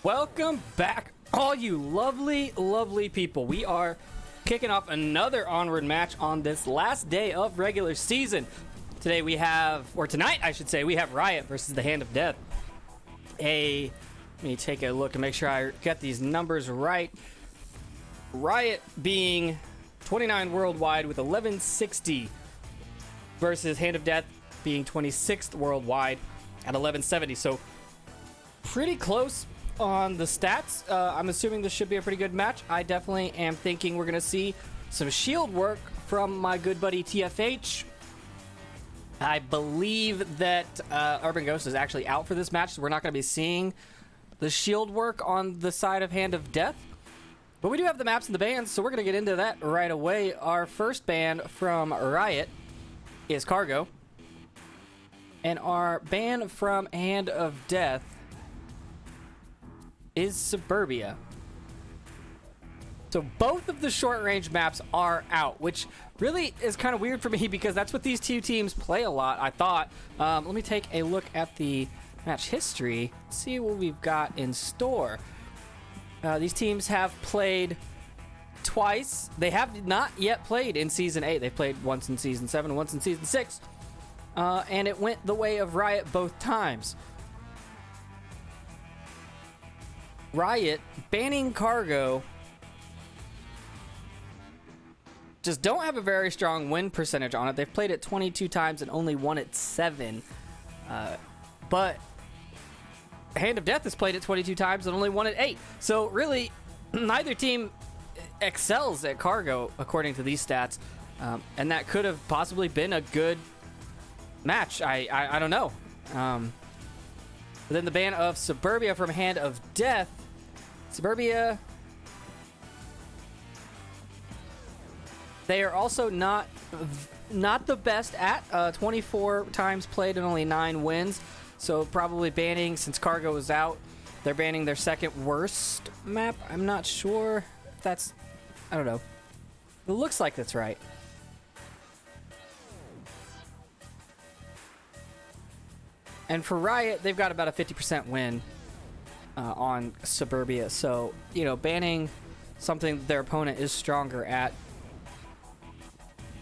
Welcome back, all you lovely, lovely people. We are kicking off another Onward match on this last day of regular season. Today we have, or tonight I should say, we have Riot versus the Hand of Death. Let me take a look and make sure I get these numbers right. Riot being 29 worldwide with 1160 versus Hand of Death being 26th worldwide at 1170. So pretty close on the stats. I'm assuming this should be a pretty good match. I definitely am thinking we're going to see some shield work from my good buddy TFH. I believe that Urban Ghost is actually out for this match, so we're not going to be seeing the shield work on the side of Hand of Death. But we do have the maps and the bans, so we're going to get into that right away. Our first ban from Riot is Cargo. And our ban from Hand of Death is Suburbia. So both of the short-range maps are out, which really is kind of weird for me because that's what these two teams play a lot, I thought. Let me take a look at the match history, see what we've got in store. These teams have played twice. They have not yet played in Season 8. They played once in Season 7 and once in Season 6. And it went the way of Riot both times. Riot banning Cargo just don't have a very strong win percentage on it. They've played it 22 times and only won it 7. But Hand of Death has played it 22 times and only won it 8. So really, neither team excels at Cargo according to these stats. And that could have possibly been a good match. I don't know. But then the ban of Suburbia from Hand of Death. Suburbia, they are also not the best at 24 times played and only 9 wins. So probably banning, since Cargo is out, they're banning their second worst map. I'm not sure if that's, I don't know. It looks like that's right. And for Riot, they've got about a 50% win on Suburbia. So, you know, banning something their opponent is stronger at.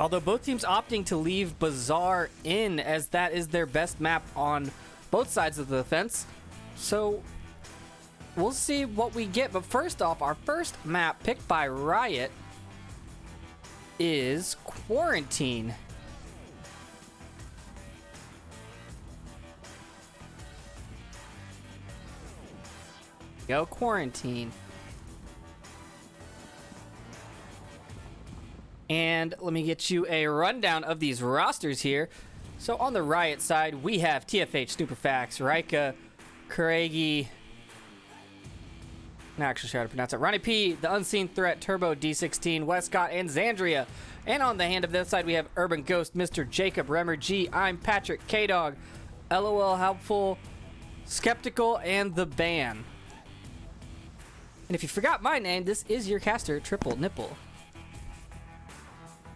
Although both teams opting to leave Bazaar in, as that is their best map on both sides of the fence. So we'll see what we get. But first off, our first map picked by Riot is Quarantine. Go Quarantine. And let me get you a rundown of these rosters here. So on the Riot side, we have TFH, Superfax, Rika, Kuragi, not actually sure how to pronounce it, Ronnie P, The Unseen Threat, Turbo, D16, Westcott, and Xandria. And on the Hand of Death side, we have Urban Ghost, Mr. Jacob, Remmer G, I'm Patrick, K-Dog, LOL Helpful, Skeptical, and The Ban. And if you forgot my name, this is your caster, Triple Nipple.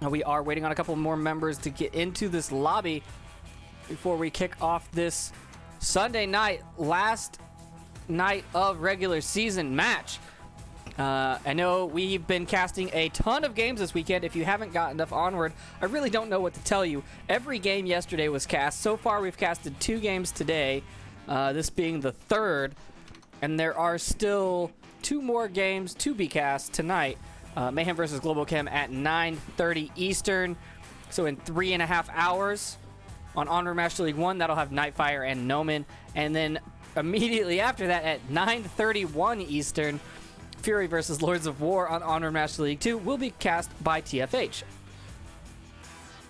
Now we are waiting on a couple more members to get into this lobby before we kick off this Sunday night, last night of regular season match. I know we've been casting a ton of games this weekend. If you haven't gotten enough Onward, I really don't know what to tell you. Every game yesterday was cast. So far, we've casted 2 games today, this being the 3rd, and there are still 2 more games to be cast tonight. Mayhem versus Global Chem at 9:30 Eastern. So in 3.5 hours on Onward Master League 1, that'll have Nightfire and Noman. And then immediately after that at 9:31 Eastern, Fury versus Lords of War on Onward Master League 2 will be cast by TFH.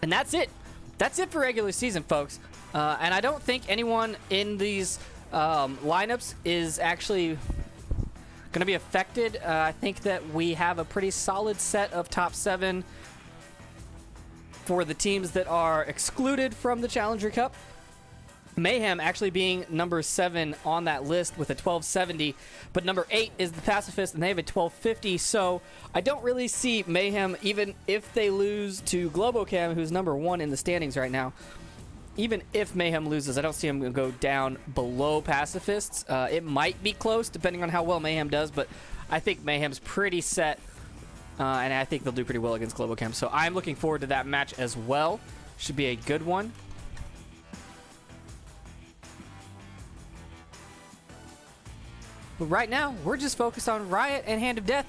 And that's it. That's it for regular season, folks. And I don't think anyone in these lineups is actually going to be affected. I think that we have a pretty solid set of top 7 for the teams that are excluded from the Challenger Cup. Mayhem actually being number 7 on that list with a 1270, but number 8 is the Pacifist, and they have a 1250. So I don't really see Mayhem, even if they lose to Globocam, who's number 1 in the standings right now. even if Mayhem loses, I don't see him go down below Pacifists. It might be close depending on how well Mayhem does, but I think Mayhem's pretty set, and I think they'll do pretty well against Global Chem. So I'm looking forward to that match as well. Should be a good one. But right now, we're just focused on Riot and Hand of Death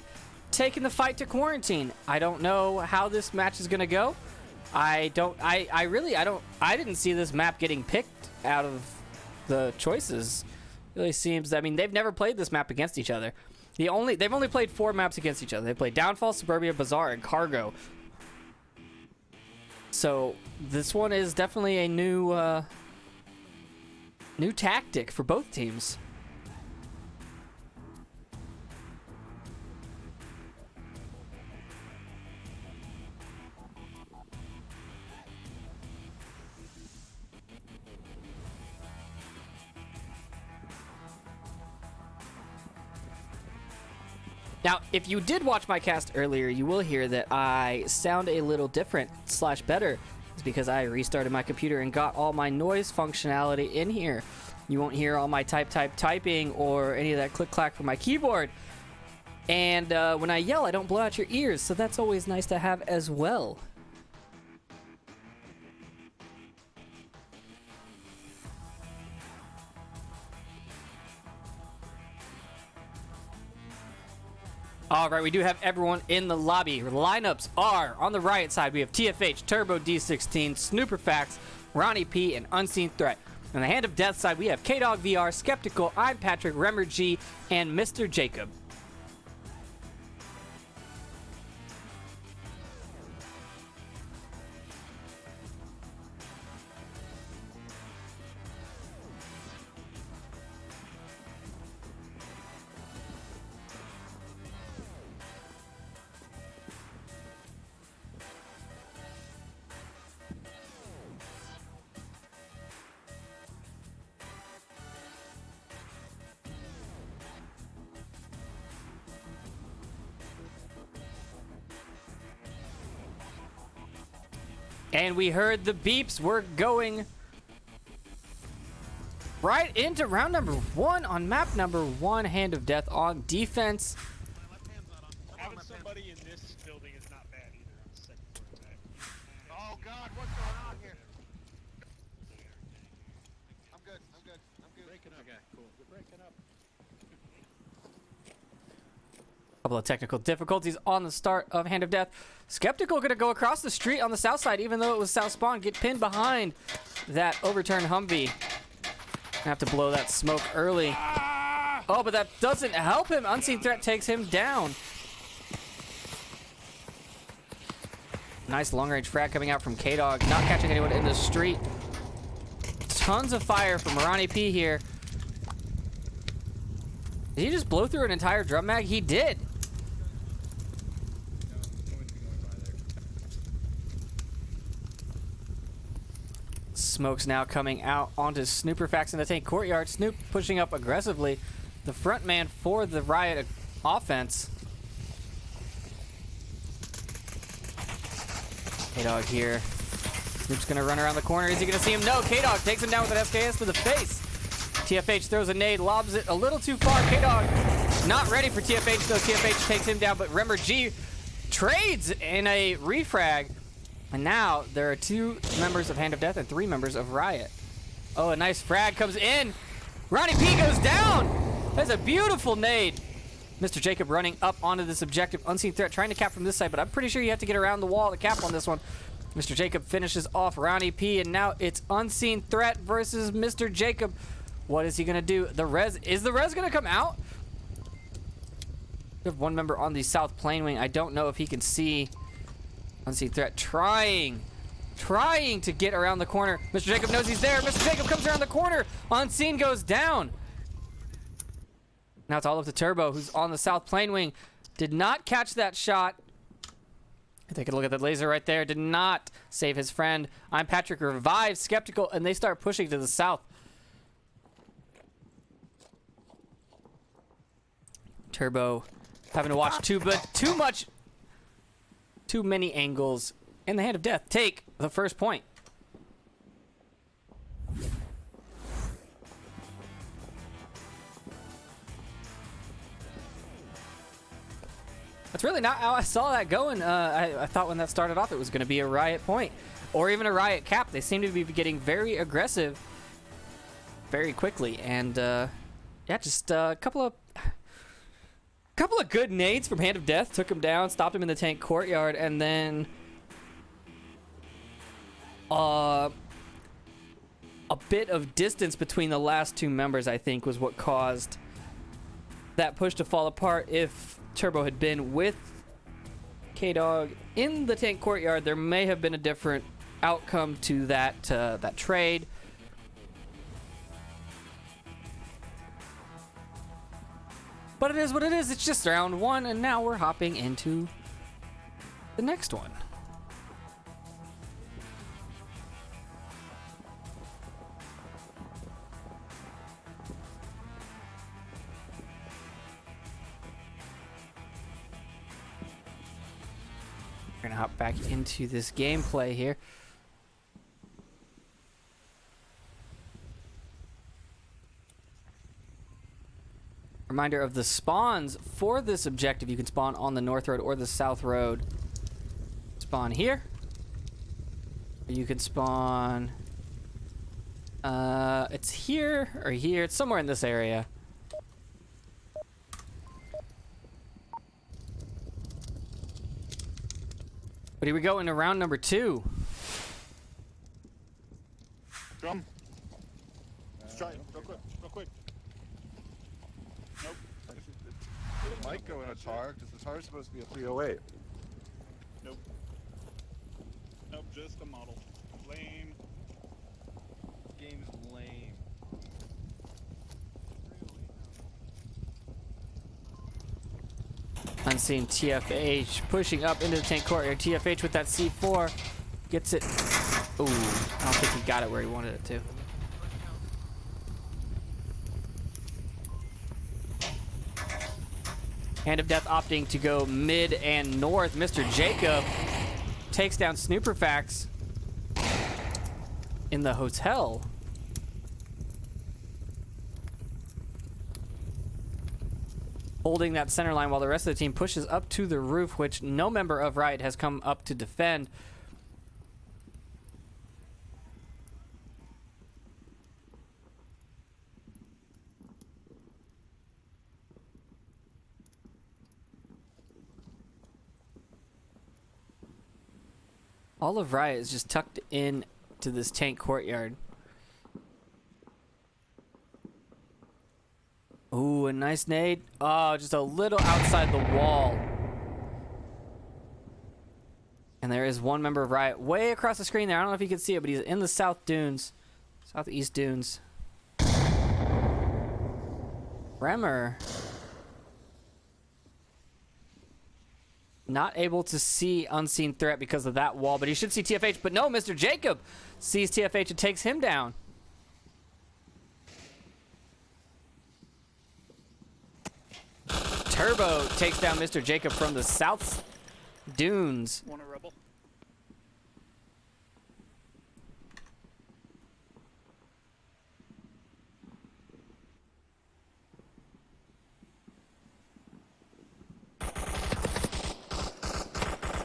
taking the fight to Quarantine. I don't know how this match is going to go. I didn't see this map getting picked out of the choices. It really seems, I mean, they've never played this map against each other. They've only played 4 maps against each other. They played Downfall, Suburbia, Bazaar, and Cargo. So this one is definitely a new tactic for both teams. Now, if you did watch my cast earlier, you will hear that I sound a little different / better. It's because I restarted my computer and got all my noise functionality in here. You won't hear all my typing or any of that click-clack from my keyboard. And when I yell, I don't blow out your ears, so that's always nice to have as well. All right, we do have everyone in the lobby. Lineups are, on the Riot side, we have TFH, Turbo, D16, Snooperfax, Ronnie P, and Unseen Threat. On the Hand of Death side, we have K-Dog VR, Skeptical, I'm Patrick, Remmer G, and Mr. Jacob. And we heard the beeps. We're going right into round number 1 on map number 1, Hand of Death on defense. Having somebody in this building is not bad either on the second floor attack. Oh God, what's going on here? I'm good. Breaking up. Okay, cool. We're breaking up. Couple of technical difficulties on the start of Hand of Death. Skeptical gonna go across the street on the south side, even though it was south spawn, get pinned behind that overturned Humvee. Have to blow that smoke early. Oh, but that doesn't help him. Unseen Threat takes him down. Nice long-range frag coming out from K-Dog, not catching anyone in the street. Tons of fire from Ronnie P here. Did he just blow through an entire drum mag? He did. Smoke's now coming out onto Snooperfax in the tank courtyard. Snoop pushing up aggressively. The front man for the Riot offense. K-Dog here. Snoop's gonna run around the corner. Is he gonna see him? No, K-Dog takes him down with an SKS to the face. TFH throws a nade, lobs it a little too far. K-Dog not ready for TFH, though. TFH takes him down, but Remmer G trades in a refrag. And now there are 2 members of Hand of Death and 3 members of Riot. Oh, a nice frag comes in. Ronnie P goes down. That's a beautiful nade. Mr. Jacob running up onto this objective. Unseen Threat trying to cap from this side, but I'm pretty sure you have to get around the wall to cap on this one. Mr. Jacob finishes off Ronnie P, and now it's Unseen Threat versus Mr. Jacob. What is he going to do? Is the res going to come out? We have 1 member on the south plane wing. I don't know if he can see. Unseen Threat trying to get around the corner. Mr. Jacob knows he's there. Mr. Jacob comes around the corner. Unseen goes down. Now it's all up to Turbo, who's on the south plane wing. Did not catch that shot. Take a look at that laser right there. Did not save his friend. I'm Patrick revives Skeptical, and they start pushing to the south. Turbo having to watch too many angles, and the Hand of Death take the first point. That's really not how I saw that going. I thought when that started off it was going to be a Riot point or even a Riot cap. They seem to be getting very aggressive very quickly. And yeah, just a couple of good nades from Hand of Death. Took him down, stopped him in the tank courtyard, and then a bit of distance between the last two members, I think, was what caused that push to fall apart. If Turbo had been with K-Dog in the tank courtyard, there may have been a different outcome to that trade. But it is what it is. It's just round one, and now we're hopping into the next one. We're gonna hop back into this gameplay here. Reminder of the spawns for this objective. You can spawn on the North Road or the South Road. Spawn here. Or you can spawn... it's here or here. It's somewhere in this area. But here we go into round number 2. Drum. Let's try it. Real quick. Real quick. Nope. It might go in a tar, because the tar is supposed to be a 308. Nope. Nope, just a model. Lame. Game's lame. Unseen TFH pushing up into the tank courtyard. TFH with that C4 gets it. Ooh, I don't think he got it where he wanted it to. Hand of Death opting to go mid and north. Mr. Jacob takes down Snooperfax in the hotel. Holding that center line while the rest of the team pushes up to the roof, which no member of Riot has come up to defend. All of Riot is just tucked in to this tank courtyard. Ooh, a nice nade. Oh, just a little outside the wall. And there is one member of Riot way across the screen there. I don't know if you can see it, but he's in the south dunes. Southeast dunes. Bremer. Not able to see unseen threat because of that wall, but he should see TFH. But no, Mr. Jacob sees TFH and takes him down. Turbo takes down Mr. Jacob from the south dunes. Want a rebel?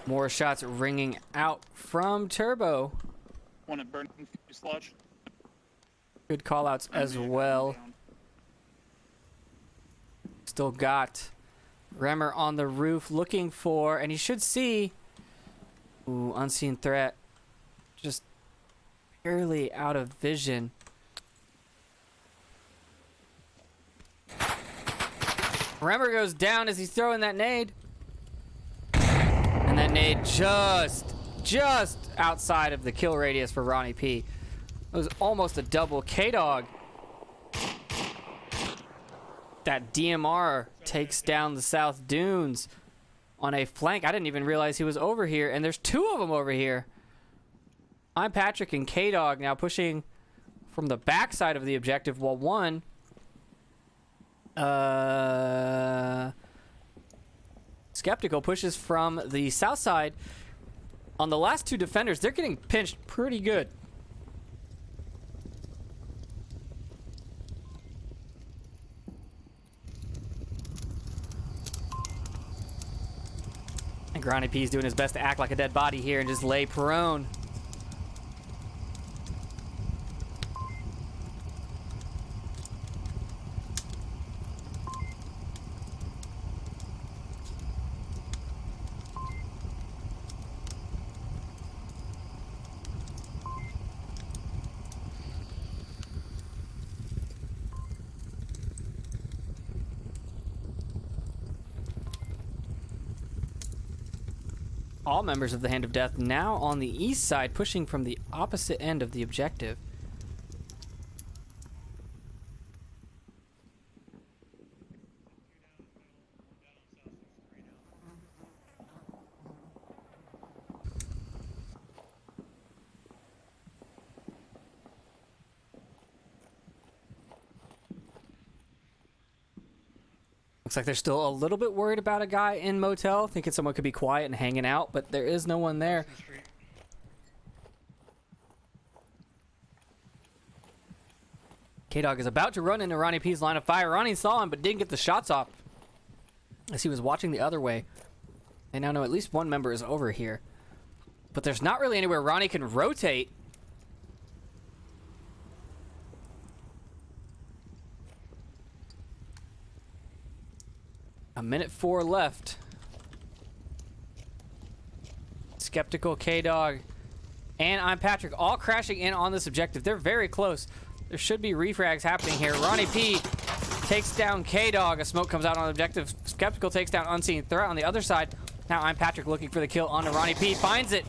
More shots ringing out from Turbo. Want to burn fuselage? Good callouts as well. Still got Remmer on the roof looking for, and he should see. Ooh, unseen threat. Just barely out of vision. Remmer goes down as he's throwing that nade. And that nade just outside of the kill radius for Ronnie P. It was almost a double. K-Dog. That DMR takes down the South Dunes on a flank. I didn't even realize he was over here, and there's two of them over here. I'm Patrick and K-Dog now pushing from the backside of the objective, while one Skeptical pushes from the south side. On the last two defenders, they're getting pinched pretty good. And Grani P's doing his best to act like a dead body here and just lay prone. All members of the Hand of Death now on the east side, pushing from the opposite end of the objective. Looks like they're still a little bit worried about a guy in motel, thinking someone could be quiet and hanging out, but there is no one there. K-Dog is about to run into Ronnie P's line of fire. Ronnie saw him, but didn't get the shots off as he was watching the other way. They now know at least one member is over here. But there's not really anywhere Ronnie can rotate. A minute 4 left. Skeptical, K-Dog, and I'm Patrick all crashing in on this objective. They're very close. There should be refrags happening here. Ronnie P takes down K-Dog. A smoke comes out on the objective. Skeptical takes down Unseen Threat on the other side. Now I'm Patrick looking for the kill onto Ronnie P. Finds it.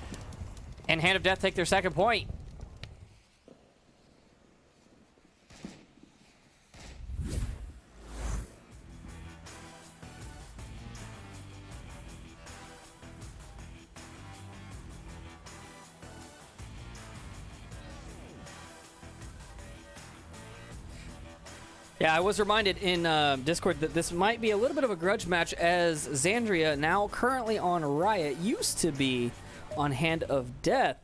And Hand of Death take their second point. Yeah, I was reminded in Discord that this might be a little bit of a grudge match, as Xandria, now currently on Riot, used to be on Hand of Death.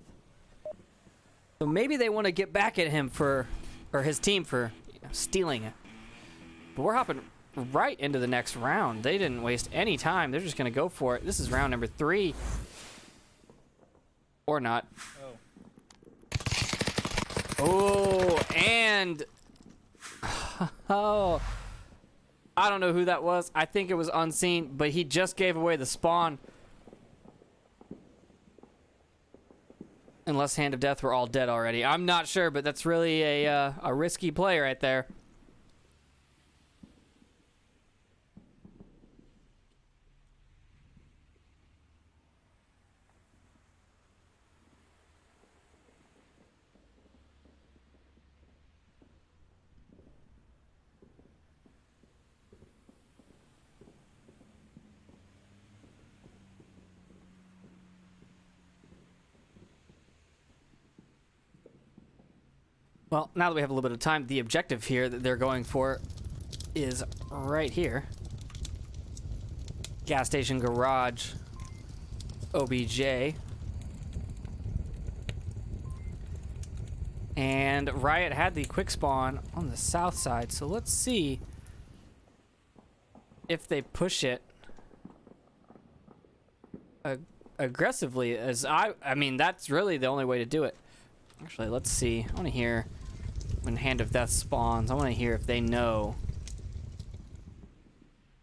So maybe they want to get back at him for, or his team for, stealing it. But we're hopping right into the next round. They didn't waste any time. They're just going to go for it. This is round number 3. Or not. Oh, and... Oh, I don't know who that was. I think it was Unseen, but he just gave away the spawn. Unless Hand of Death were all dead already. I'm not sure, but that's really a risky play right there. Well, now that we have a little bit of time, the objective here that they're going for is right here. Gas station garage, OBJ. And Riot had the quick spawn on the south side, so let's see if they push it aggressively. As I mean, that's really the only way to do it. Actually, let's see. I want to hear when Hand of Death spawns. I want to hear if they know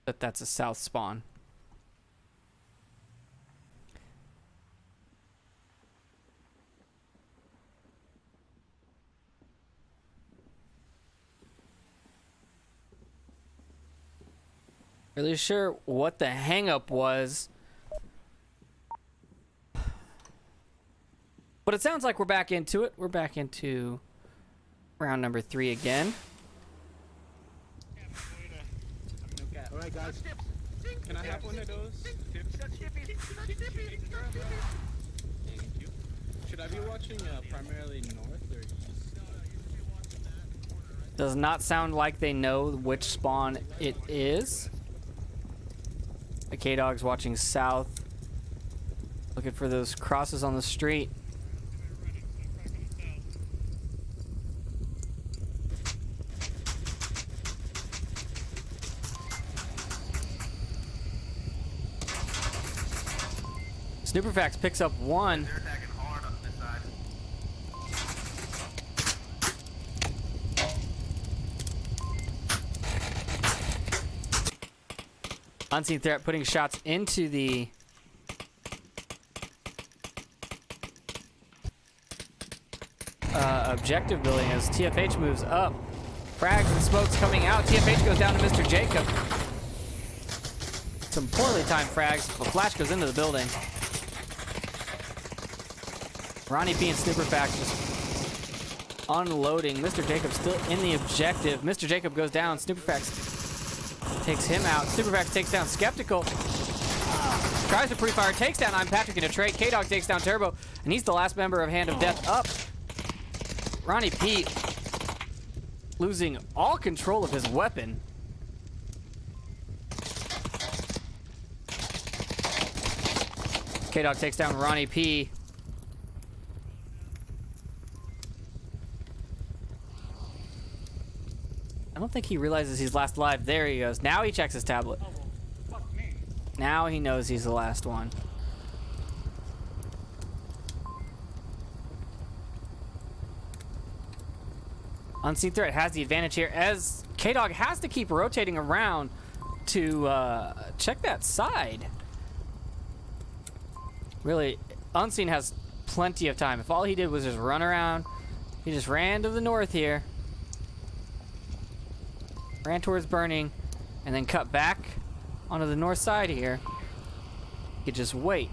that that's a south spawn. Really sure what the hang-up was. But it sounds like we're back into it. We're back into round number 3 again. Alright guys, can I have one of those tips? Thank you. Should I be watching primarily north or east? Does not sound like they know which spawn it is. The K-Dog's watching south. Looking for those crosses on the street. Snooperfax picks up one. They're attacking hard on this side. Unseen Threat putting shots into the objective building as TFH moves up. Frags and smokes coming out. TFH goes down to Mr. Jacob. Some poorly timed frags. The flash goes into the building. Ronnie P and Snooperfax just unloading. Mr. Jacob still in the objective. Mr. Jacob goes down. Snooperfax takes him out. Snooperfax takes down Skeptical. Tries to pre-fire. Takes down I'm Patrick in a trade. K-Dog takes down Turbo. And he's the last member of Hand of Death up. Ronnie P losing all control of his weapon. K-Dog takes down Ronnie P. I don't think he realizes he's last alive. There he goes. Now he checks his tablet. Now he knows he's the last one. Unseen Threat has the advantage here as K-Dog has to keep rotating around to check that side. Really, Unseen has plenty of time. If all he did was just run around, he just ran to the north here. Ran towards Burning, and then cut back onto the north side here. He could just wait.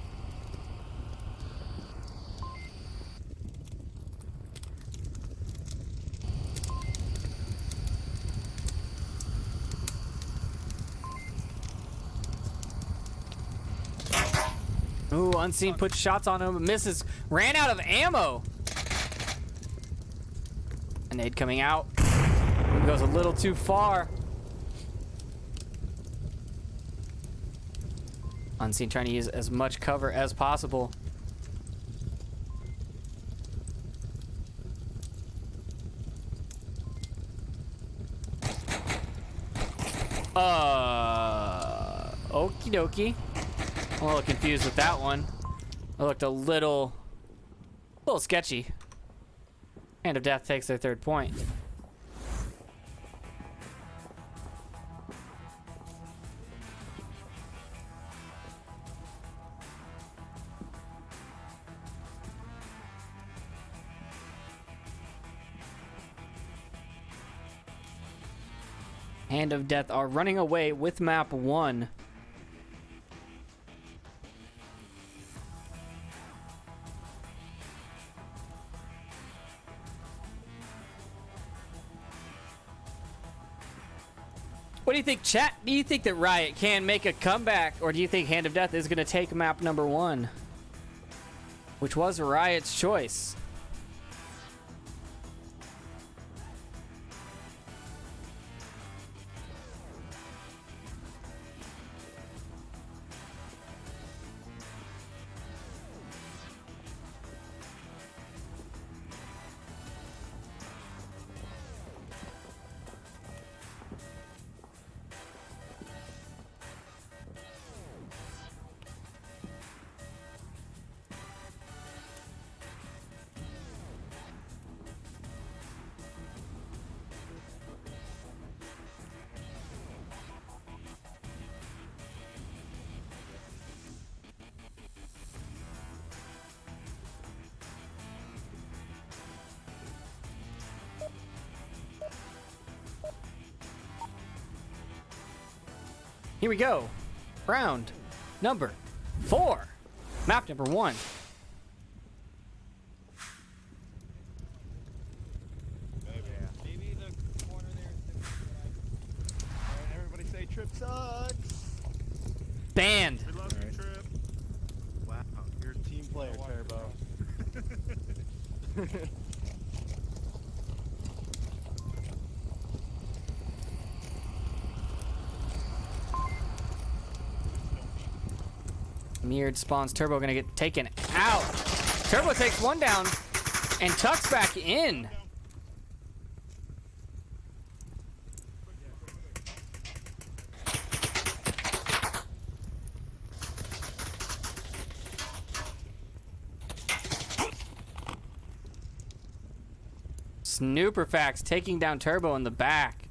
Ooh, Unseen puts shots on him, misses. Ran out of ammo. A nade coming out. Goes a little too far. Unseen trying to use as much cover as possible. Okie dokie. I'm a little confused with that one. It looked a little sketchy. Hand of Death takes their third point. Hand of Death are running away with map 1. What do you think, chat? Do you think that Riot can make a comeback, or do you think Hand of Death is going to take map number 1? Which was Riot's choice. Here we go. Round number 4. Map number 1. Maybe the corner there. Alright, everybody say Trip sucks. Banned. We love you, Trip. Wow, you're a team player, Turbo. Mirrored spawns. Turbo gonna get taken out. Turbo takes one down and tucks back in. Snooperfax taking down Turbo in the back.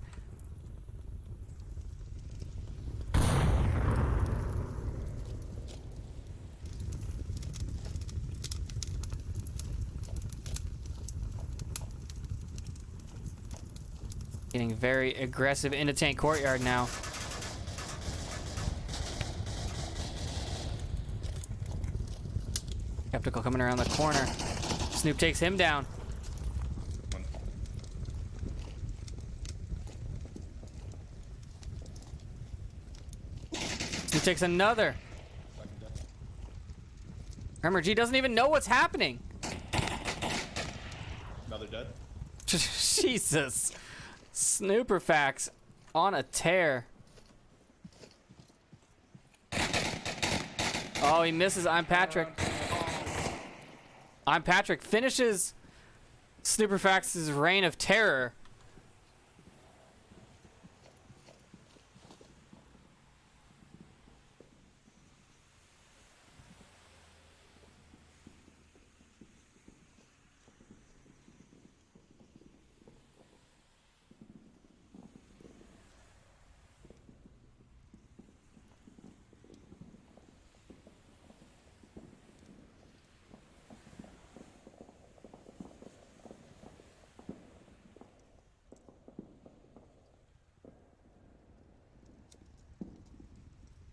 Getting very aggressive into tank courtyard now. Skeptical coming around the corner. Snoop takes him down. Snoop takes another. Remember, G doesn't even know what's happening. Another dead. Jesus. Snooperfax on a tear. Oh, he misses. I'm Patrick. I'm Patrick finishes Snooperfax's reign of terror.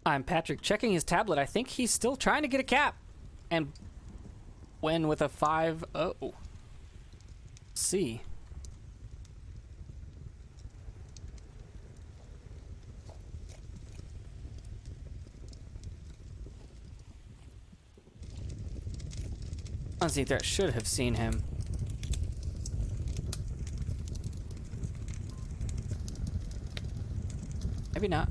I'm Patrick checking his tablet. I think he's still trying to get a cap and win with a 5-0. See. Unseen Threat should have seen him. Maybe not.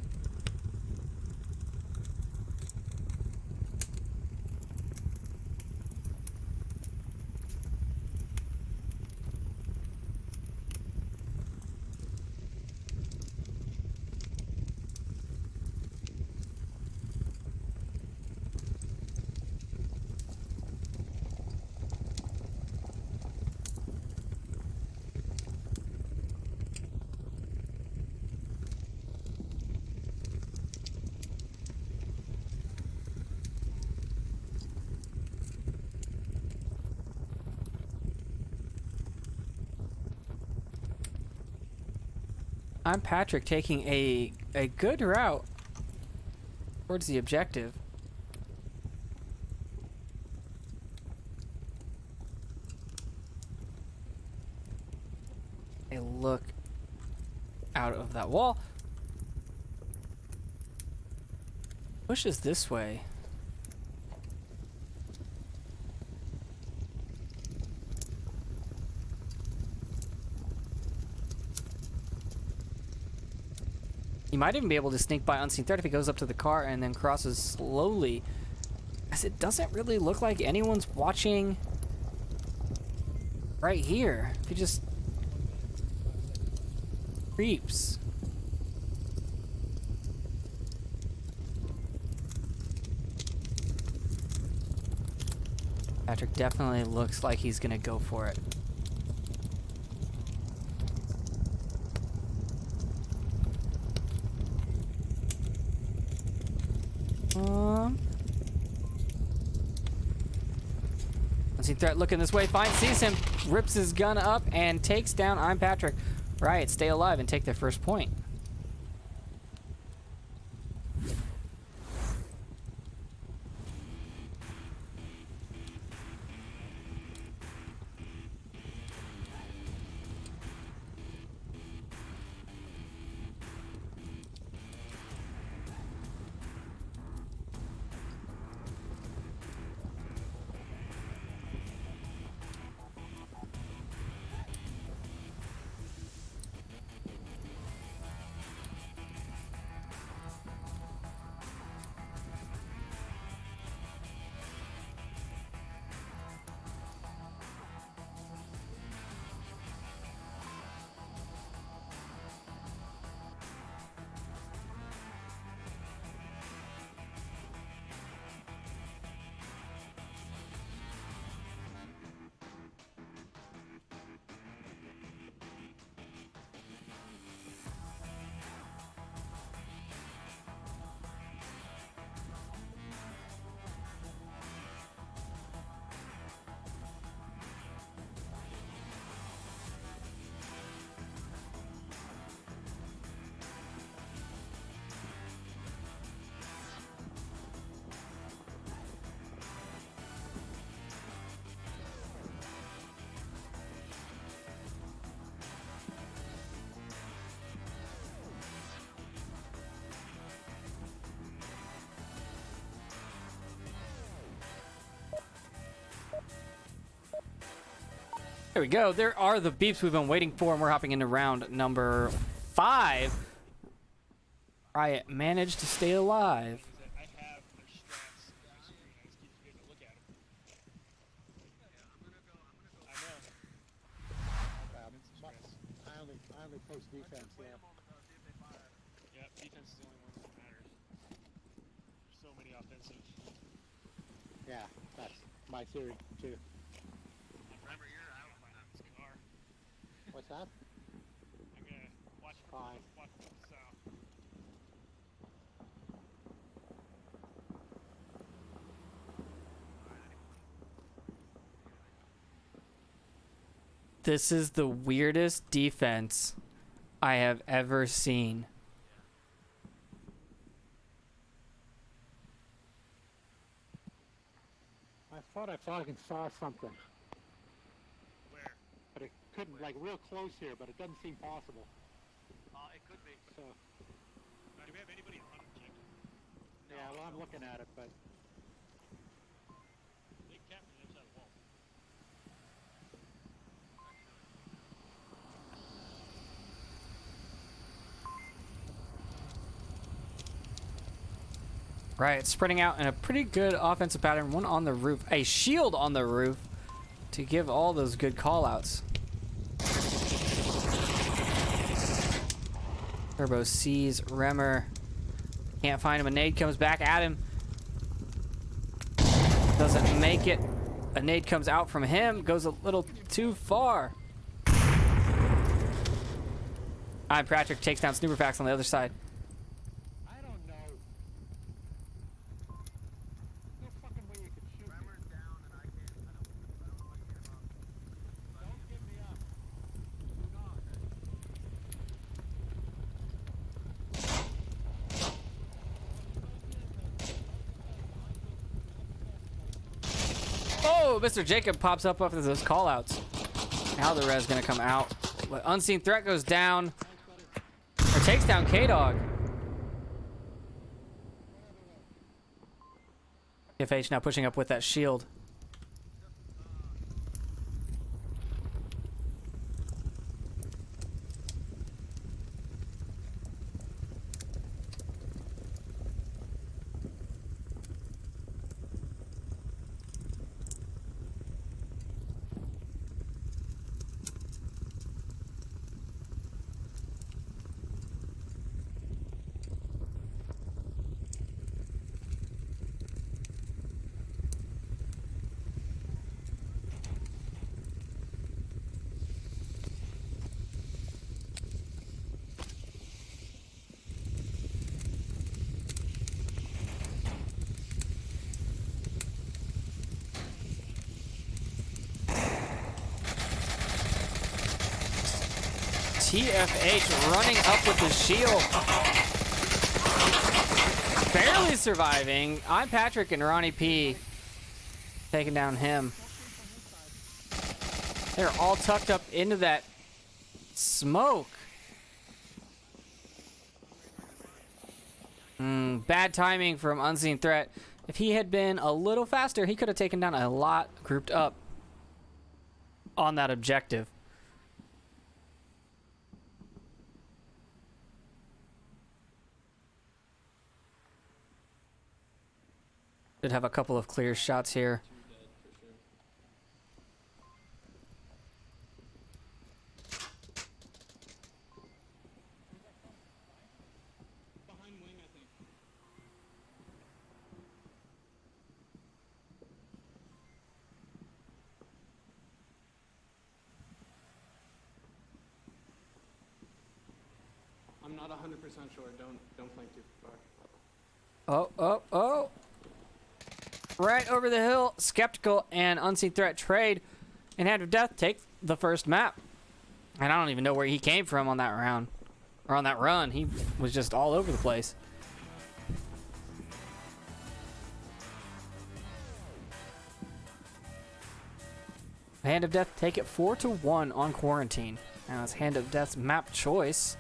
I'm Patrick taking a good route towards the objective. A look out of that wall. Pushes this way. He might even be able to sneak by Unseen Threat if he goes up to the car and then crosses slowly. As it doesn't really look like anyone's watching right here. If he just creeps. Patrick definitely looks like he's gonna go for it. Unseen Threat looking this way, sees him, rips his gun up, and takes down I'm Patrick. Riot stay alive and take their first point. There we go. There are the beeps we've been waiting for, and we're hopping into round number 5. Riot managed to stay alive. I have their strats on my screen. I just keep forgetting to look at them. I know. I only post defense, yeah. Yep, defense is the only one that matters. There's so many offensive. Yeah, that's my theory, too. Remember, you're out on this car. What's that? I'm gonna watch Fine. watch from the south. This is the weirdest defense I have ever seen. I thought I fucking saw something, Where? but it couldn't, like, real close here, but it doesn't seem possible. It could be. So, Do we have anybody on objective? yeah, well, I'm looking at it, but They capped on the other side of the wall. Riot spreading out in a pretty good offensive pattern. One on the roof. A shield on the roof to give all those good call-outs. Turbo sees Remmer. Can't find him. A nade comes back at him. Doesn't make it. A nade comes out from him. Goes a little too far. Patrick takes down Snooperfax on the other side. I don't know. No fucking way you could shoot me. Down and I don't want to get him up. Don't give me up. Do not. Oh, Mr. Jacob pops up after those callouts. Now the res gonna come out. But Unseen Threat goes down. Or takes down K-Dog. FH now pushing up with that shield. TFH running up with the shield. Barely surviving. I'm Patrick and Ronnie P taking down him. They're all tucked up into that smoke. Bad timing from Unseen Threat. If he had been a little faster, he could have taken down a lot grouped up on that objective. Did have a couple of clear shots here. Behind wing, I think. I'm not 100% sure. Don't flank too far. Oh. Right over the hill. Skeptical and Unseen Threat trade. And Hand of Death take the first map. And I don't even know where he came from on that round. Or on that run. He was just all over the place. Hand of Death take it 4-1 on Quarantine. Now it's Hand of Death's map choice.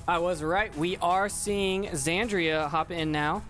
I was right. We are seeing Xandria hop in now.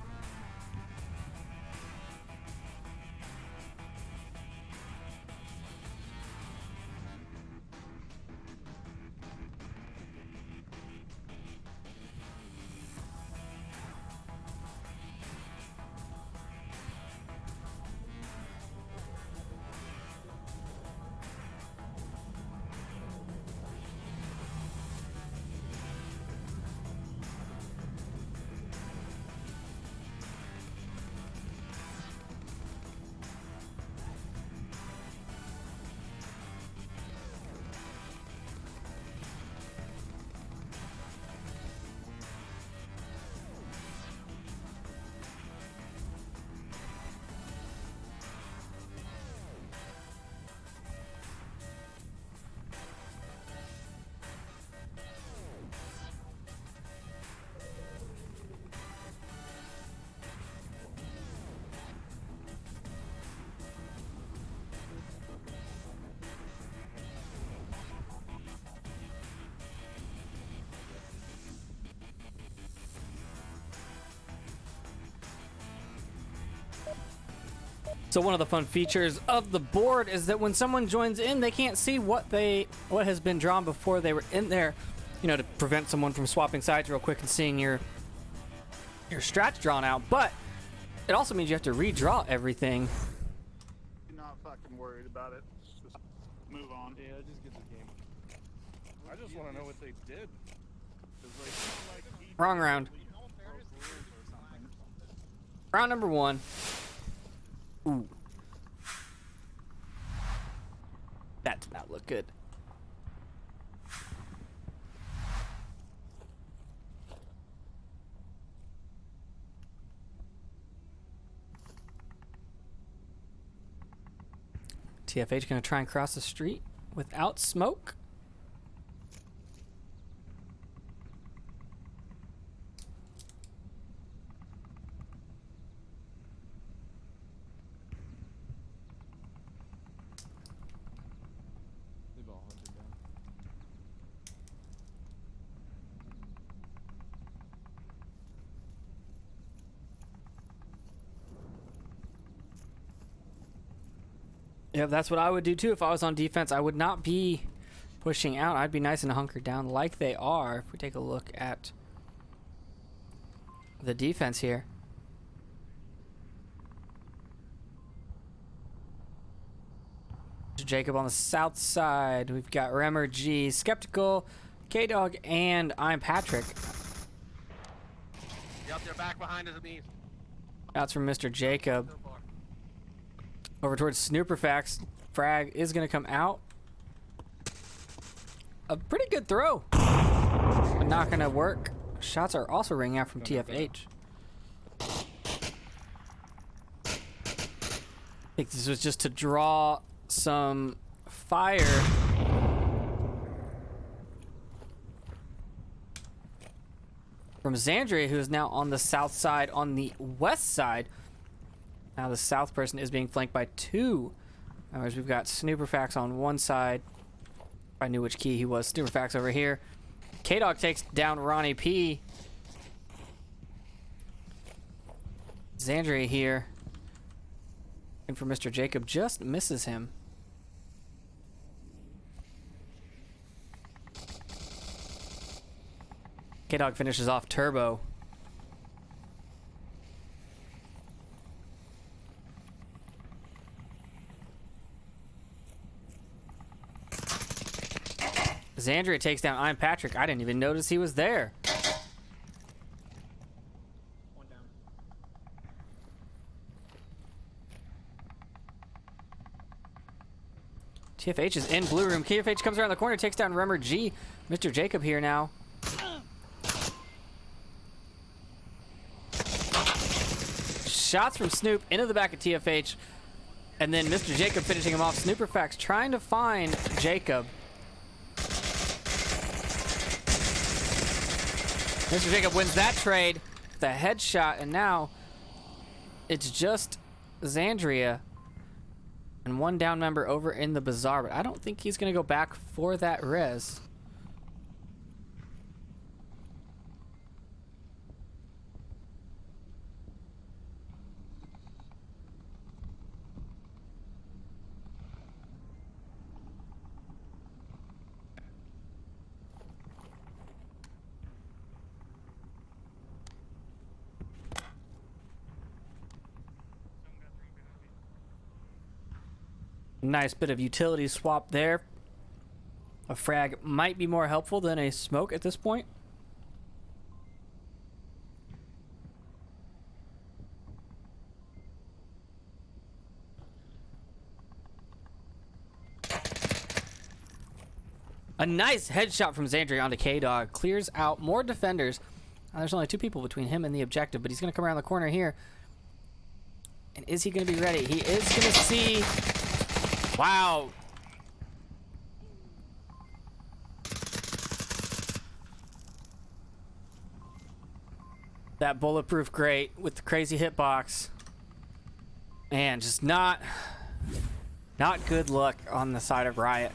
So one of the fun features of the board is that when someone joins in, they can't see what has been drawn before they were in there, you know, to prevent someone from swapping sides real quick and seeing your strats drawn out. But it also means you have to redraw everything. You're not fucking worried about it. Just move on. Yeah, just get the game. I just want to know what they did. 'Cause, like, Wrong round. Round number 1. Ooh. That did not look good. TFH gonna try and cross the street without smoke. They've all hunted down. Yeah, that's what I would do too if I was on defense. I would not be pushing out. I'd be nice and hunkered down like they are. If we take a look at the defense here. Jacob on the south side. We've got Remmer G, Skeptical, K-Dog, and I'm Patrick. Yep, they're back behind us at me. That's from Mr. Jacob. Over towards Snooperfax. Frag is going to come out. A pretty good throw, but not going to work. Shots are also ringing out from TFH. I think this was just to draw some fire. From Xandria, who is now on the south side, on the west side. Now the south person is being flanked by 2 members. We've got Snooperfax on one side. I knew which key he was. Snooperfax over here. K-Dog takes down Ronnie P. Xandria here. And for Mr. Jacob, just misses him. K-Dog finishes off Turbo. Xandria takes down I'm Patrick. I didn't even notice he was there. One down. TFH is in blue room. TFH comes around the corner, takes down Remmer G. Mr. Jacob here now. Shots from Snoop into the back of TFH. And then Mr. Jacob finishing him off. Snooperfax trying to find Jacob. Mr. Jacob wins that trade. The headshot, and now it's just Xandria and one down member over in the bazaar, but I don't think he's going to go back for that res. Nice bit of utility swap there. A frag might be more helpful than a smoke at this point. A nice headshot from Xandria onto K-Dog. Clears out more defenders. There's only 2 people between him and the objective, but he's going to come around the corner here. And is he going to be ready? He is going to see... Wow. That bulletproof grate with the crazy hitbox. Man, just not good luck on the side of Riot.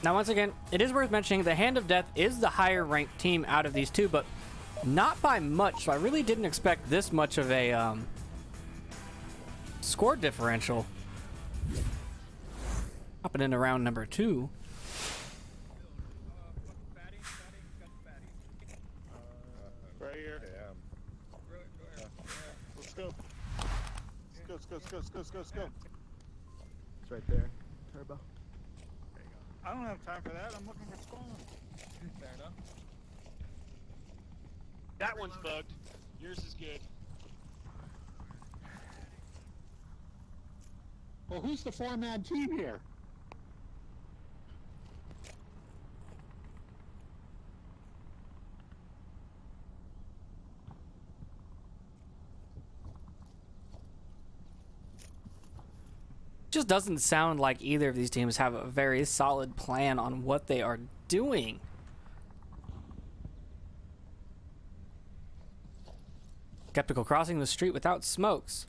Now, once again, it is worth mentioning the Hand of Death is the higher ranked team out of these two, but not by much. So I really didn't expect this much of a score differential. Hopping into round number 2. Right here. Let's go. Let's go. It's right there. Turbo. I don't have time for that. I'm looking for spawn. Fair enough. That one's bugged. Yours is good. Well, who's the 4-man team here? Just doesn't sound like either of these teams have a very solid plan on what they are doing. Skeptical crossing the street without smokes.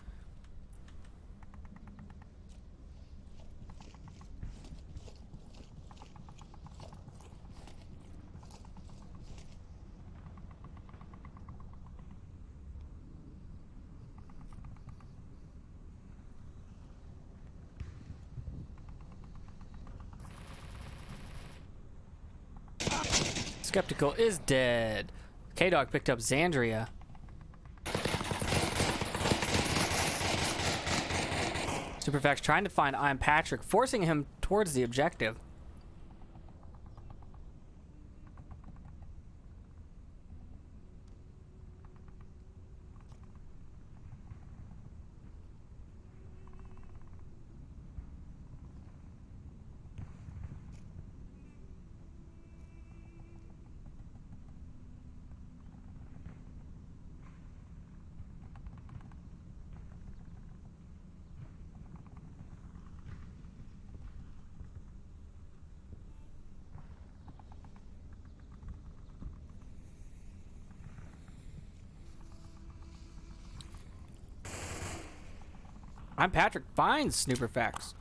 Skeptical is dead. K-Dog picked up Xandria. Superfax trying to find I'm Patrick, forcing him towards the objective. I'm Patrick finds Snooperfax.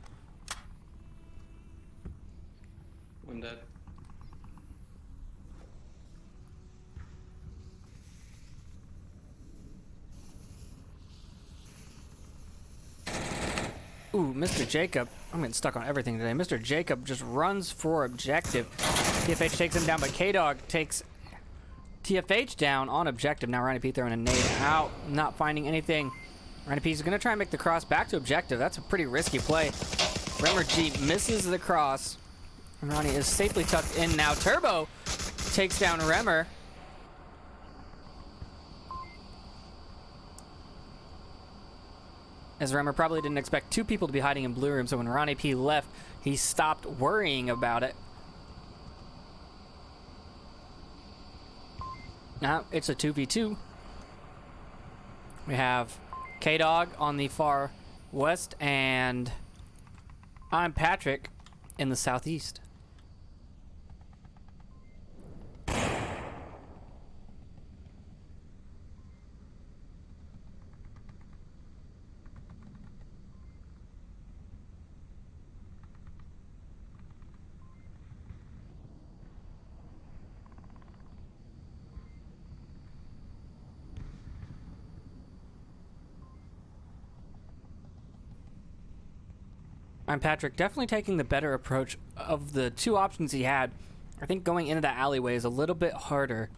One dead. Ooh, Mr. Jacob. I'm getting stuck on everything today. Mr. Jacob just runs for objective. TFH takes him down, but K-Dog takes TFH down on objective. Now Ronnie P throwing a nade out, not finding anything. Ronnie P is going to try and make the cross back to objective. That's a pretty risky play. Remmer G misses the cross. And Ronnie is safely tucked in now. Turbo takes down Remmer. As Remmer probably didn't expect two people to be hiding in blue room, so when Ronnie P left, he stopped worrying about it. Now it's a 2v2. We have K-Dog on the far west, and I'm Patrick in the southeast. I'm Patrick, definitely taking the better approach of the two options he had. I think going into that alleyway is a little bit harder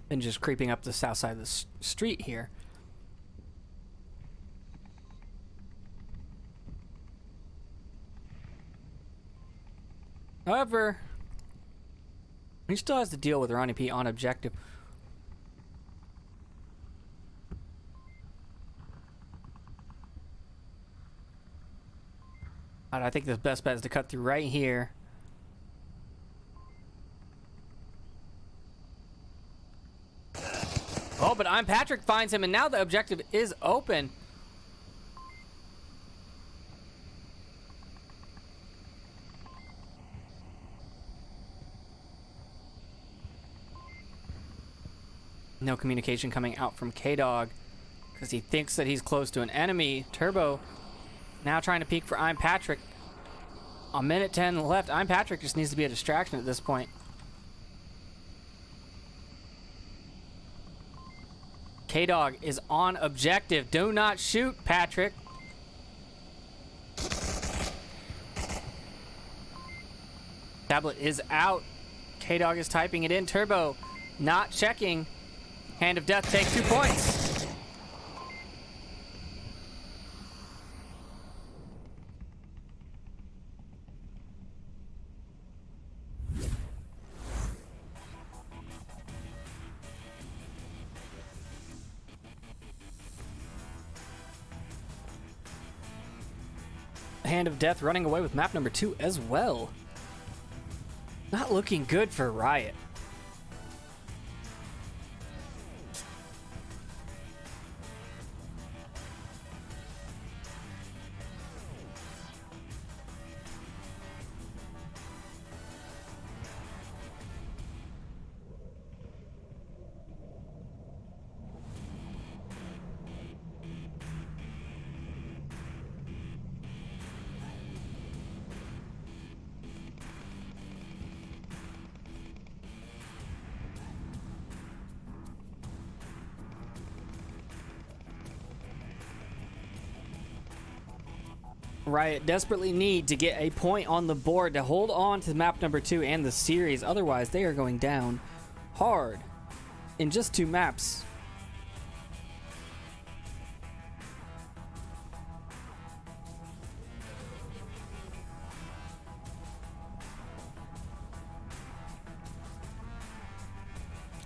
than just creeping up the south side of the street here. However, he still has to deal with Ronnie P on objective. I think the best bet is to cut through right here. Oh, but I'm Patrick finds him, and now the objective is open. No communication coming out from K-Dog because he thinks that he's close to an enemy. Turbo now trying to peek for I'm Patrick. A minute 10 left. I'm Patrick just needs to be a distraction at this point. K-Dog is on objective. Do not shoot, Patrick. Tablet is out. K-Dog is typing it in. Turbo not checking. Hand of Death takes 2 points. Hand of Death running away with map number 2 as well. Not looking good for Riot. Riot desperately need to get a point on the board to hold on to map number 2 and the series. Otherwise, they are going down hard in just 2 maps.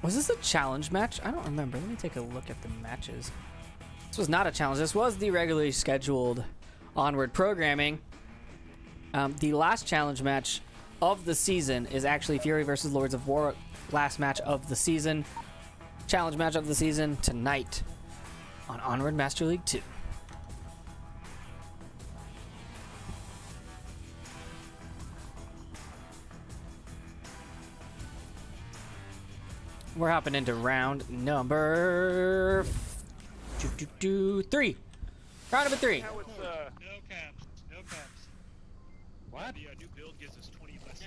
Was this a challenge match? I don't remember. Let me take a look at the matches. This was not a challenge. This was the regularly scheduled Onward programming. The last challenge match of the season is actually Fury versus Lords of War. Last match of the season. Challenge match of the season tonight on Onward Master League 2. We're hopping into round number 3. Round number 3. No caps. No caps. What? The new build gives us 20 less.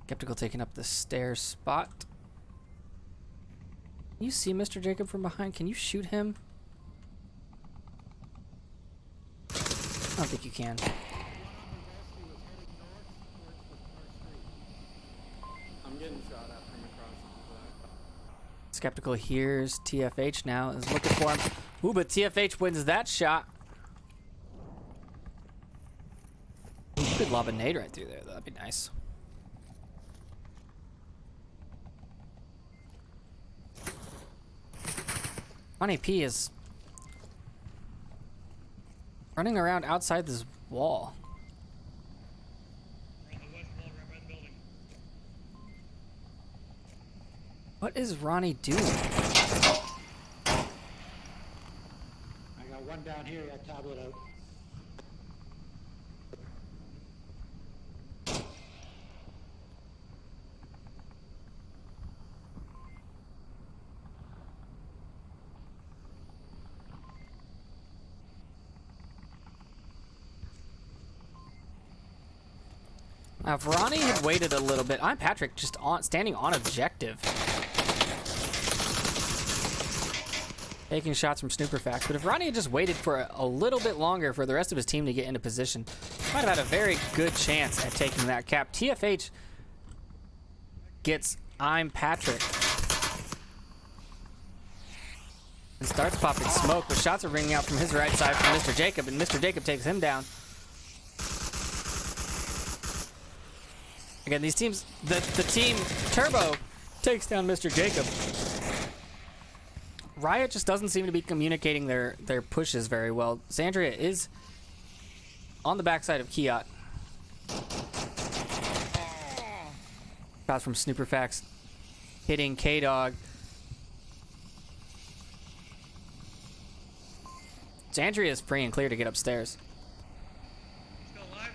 Skeptical taking up the stairs spot. Can you see Mr. Jacob from behind? Can you shoot him? I don't think you can. I'm getting shot at from across the back. Skeptical hears TFH now, is looking for him. Ooh, but TFH wins that shot. You could lob a nade right through there. That'd be nice. Ronnie P is running around outside this wall. We're on the west wall, right by the building. What is Ronnie doing? I got one down here, got tablet out. Now, if Ronnie had waited a little bit, I'm Patrick, just standing on objective. Taking shots from Snooperfax, but if Ronnie had just waited for a little bit longer for the rest of his team to get into position, might have had a very good chance at taking that cap. TFH gets I'm Patrick and starts popping smoke, but shots are ringing out from his right side from Mr. Jacob, and Mr. Jacob takes him down. Again, these teams, the team Turbo takes down Mr. Jacob. Riot just doesn't seem to be communicating their pushes very well. Zandria is on the backside of Kiat. Shots from Snooperfax hitting K-Dog. Zandria is free and clear to get upstairs. Still alive?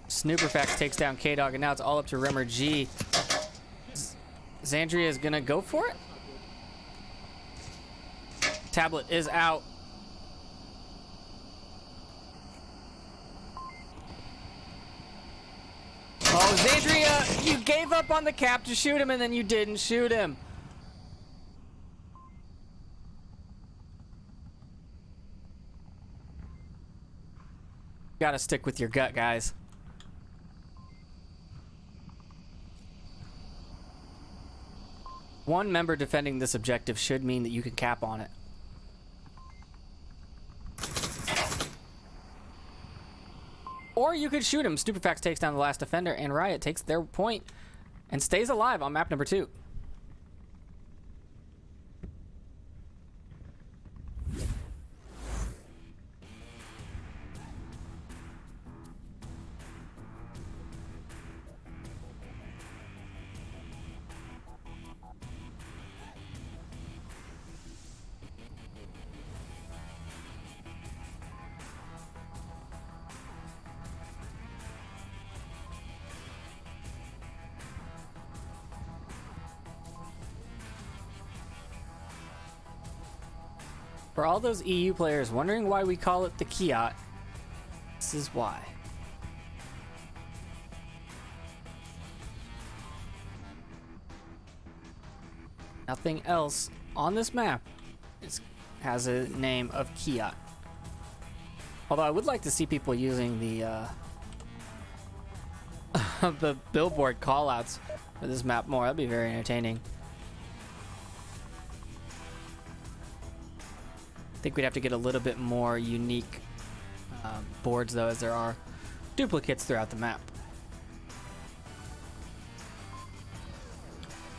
Snooperfax takes down K-Dog, and now it's all up to Rimmer G. Zandria is gonna go for it. Tablet is out. Oh, Zandria, you gave up on the cap to shoot him, and then you didn't shoot him. Gotta stick with your gut, guys. One member defending this objective should mean that you can cap on it. Or you could shoot him. Snooperfax takes down the last defender, and Riot takes their point and stays alive on map number 2. For all those EU players wondering why we call it the Kiat, this is why. Nothing else on this map has a name of Kiat. Although I would like to see people using the the billboard callouts for this map more. That'd be very entertaining. I think we'd have to get a little bit more unique boards, though, as there are duplicates throughout the map.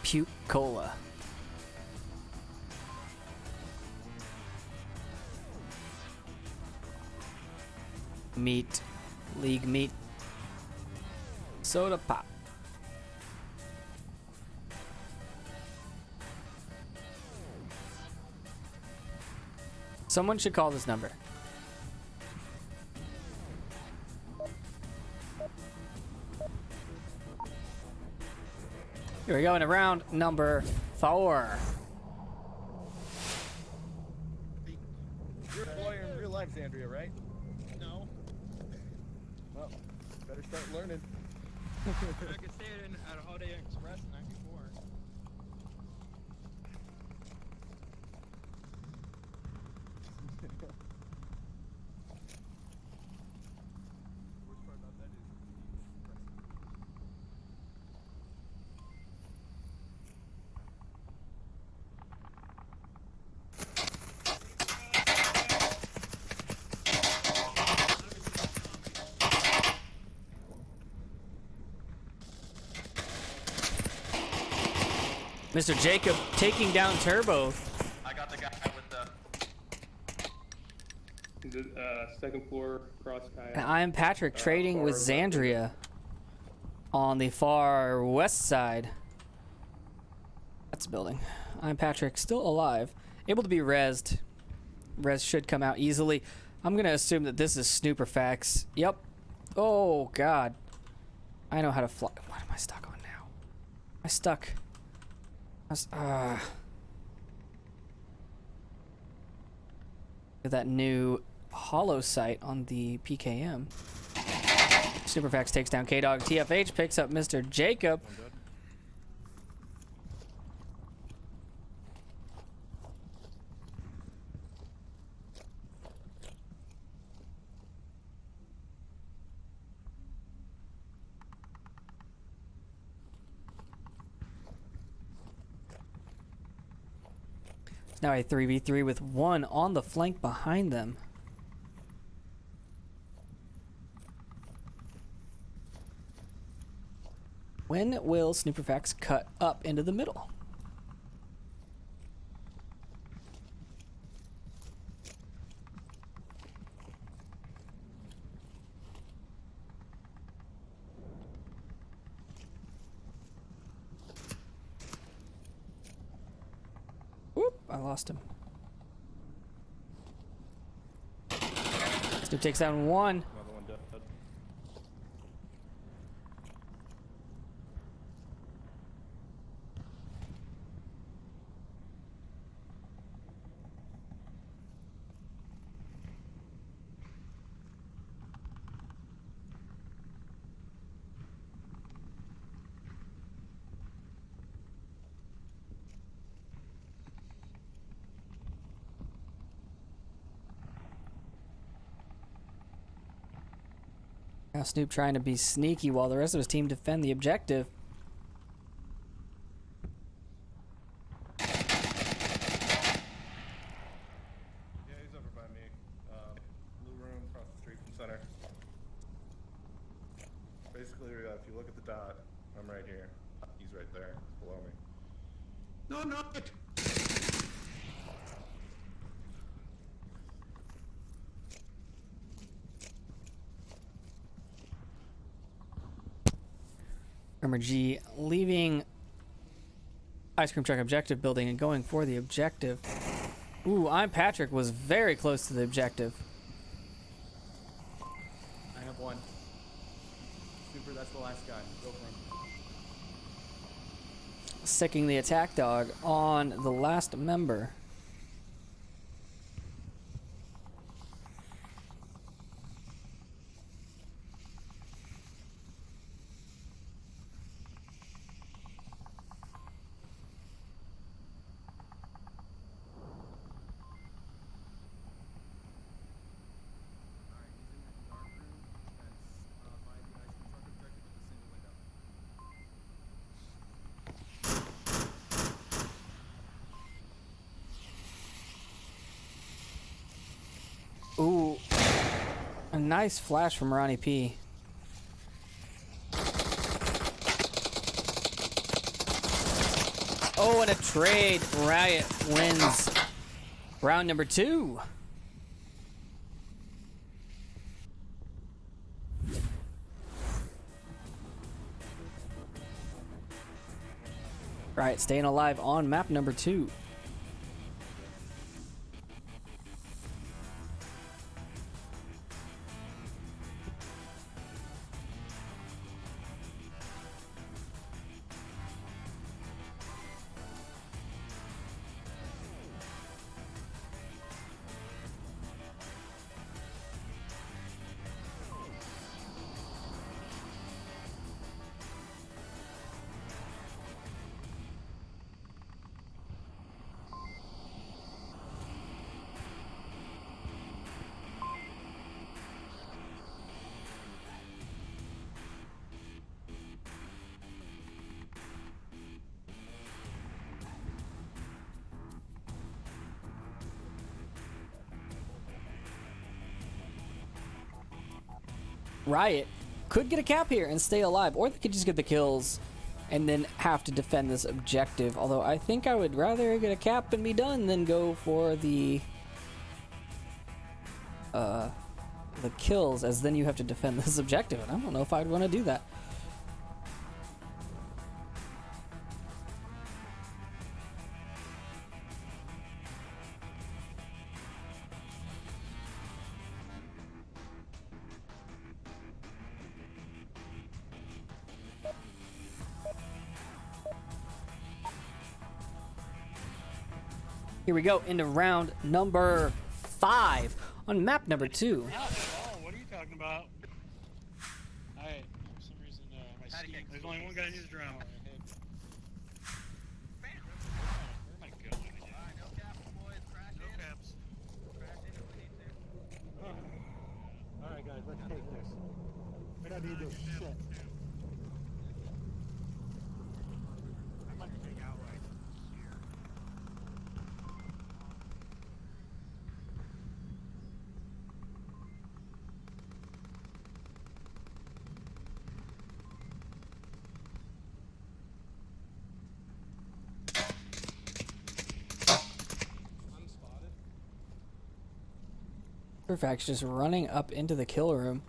Puke Cola. Meat. League meat. Soda pop. Someone should call this number. Here we go into round number 4. You're a player in real life, Zandria, right? No. Well, Better start learning. I could stay at a Holiday Inn Express the night before. Worst part about that is Mr. Jacob taking down Turbo. I got the guy with the... Second floor cross kayak. And I'm Patrick trading with far left. Xandria on the far west side. That's a building. I'm Patrick, still alive, able to be rezzed. Res should come out easily. I'm gonna assume that this is Snooperfax. Yep. Oh God. I know how to fly. What am I stuck on now? I stuck. That new hollow sight on the PKM. Superfax takes down K-Dog. TFH picks up Mr. Jacob. It's now a 3v3 with one on the flank behind them. When will Snooperfax cut up into the middle? Whoop, I lost him. Snoop takes down one. another one dead. Now Snoop trying to be sneaky while the rest of his team defend the objective. Yeah, he's over by me. Blue room across the street from center. Basically, if you look at the dot, I'm right here. He's right there, below me. No, no! Armor G leaving Ice Cream Truck objective building and going for the objective. Ooh, I'm Patrick was very close to the objective. I have one. Super, that's the last guy. Go for him. Sicking the attack dog on the last member. Ooh, a nice flash from Ronnie P. Oh, and a trade. Riot wins round number 2. Riot staying alive on map number 2. Riot could get a cap here and stay alive, or they could just get the kills and then have to defend this objective. Although I think I would rather get a cap and be done than go for the kills, as then you have to defend this objective, and I don't know if I'd want to do that. Here we go into round number 5 on map number 2. Oh, what are you talking about? Alright, for some reason, my Steam, there's only one guy in his drone. Where am I going? Alright, no caps, boys. Crash in. No caps. Crash in if we need to. Alright, guys, let's take this. We don't need this shit. I might take out right here. Perfect's just running up into the kill room.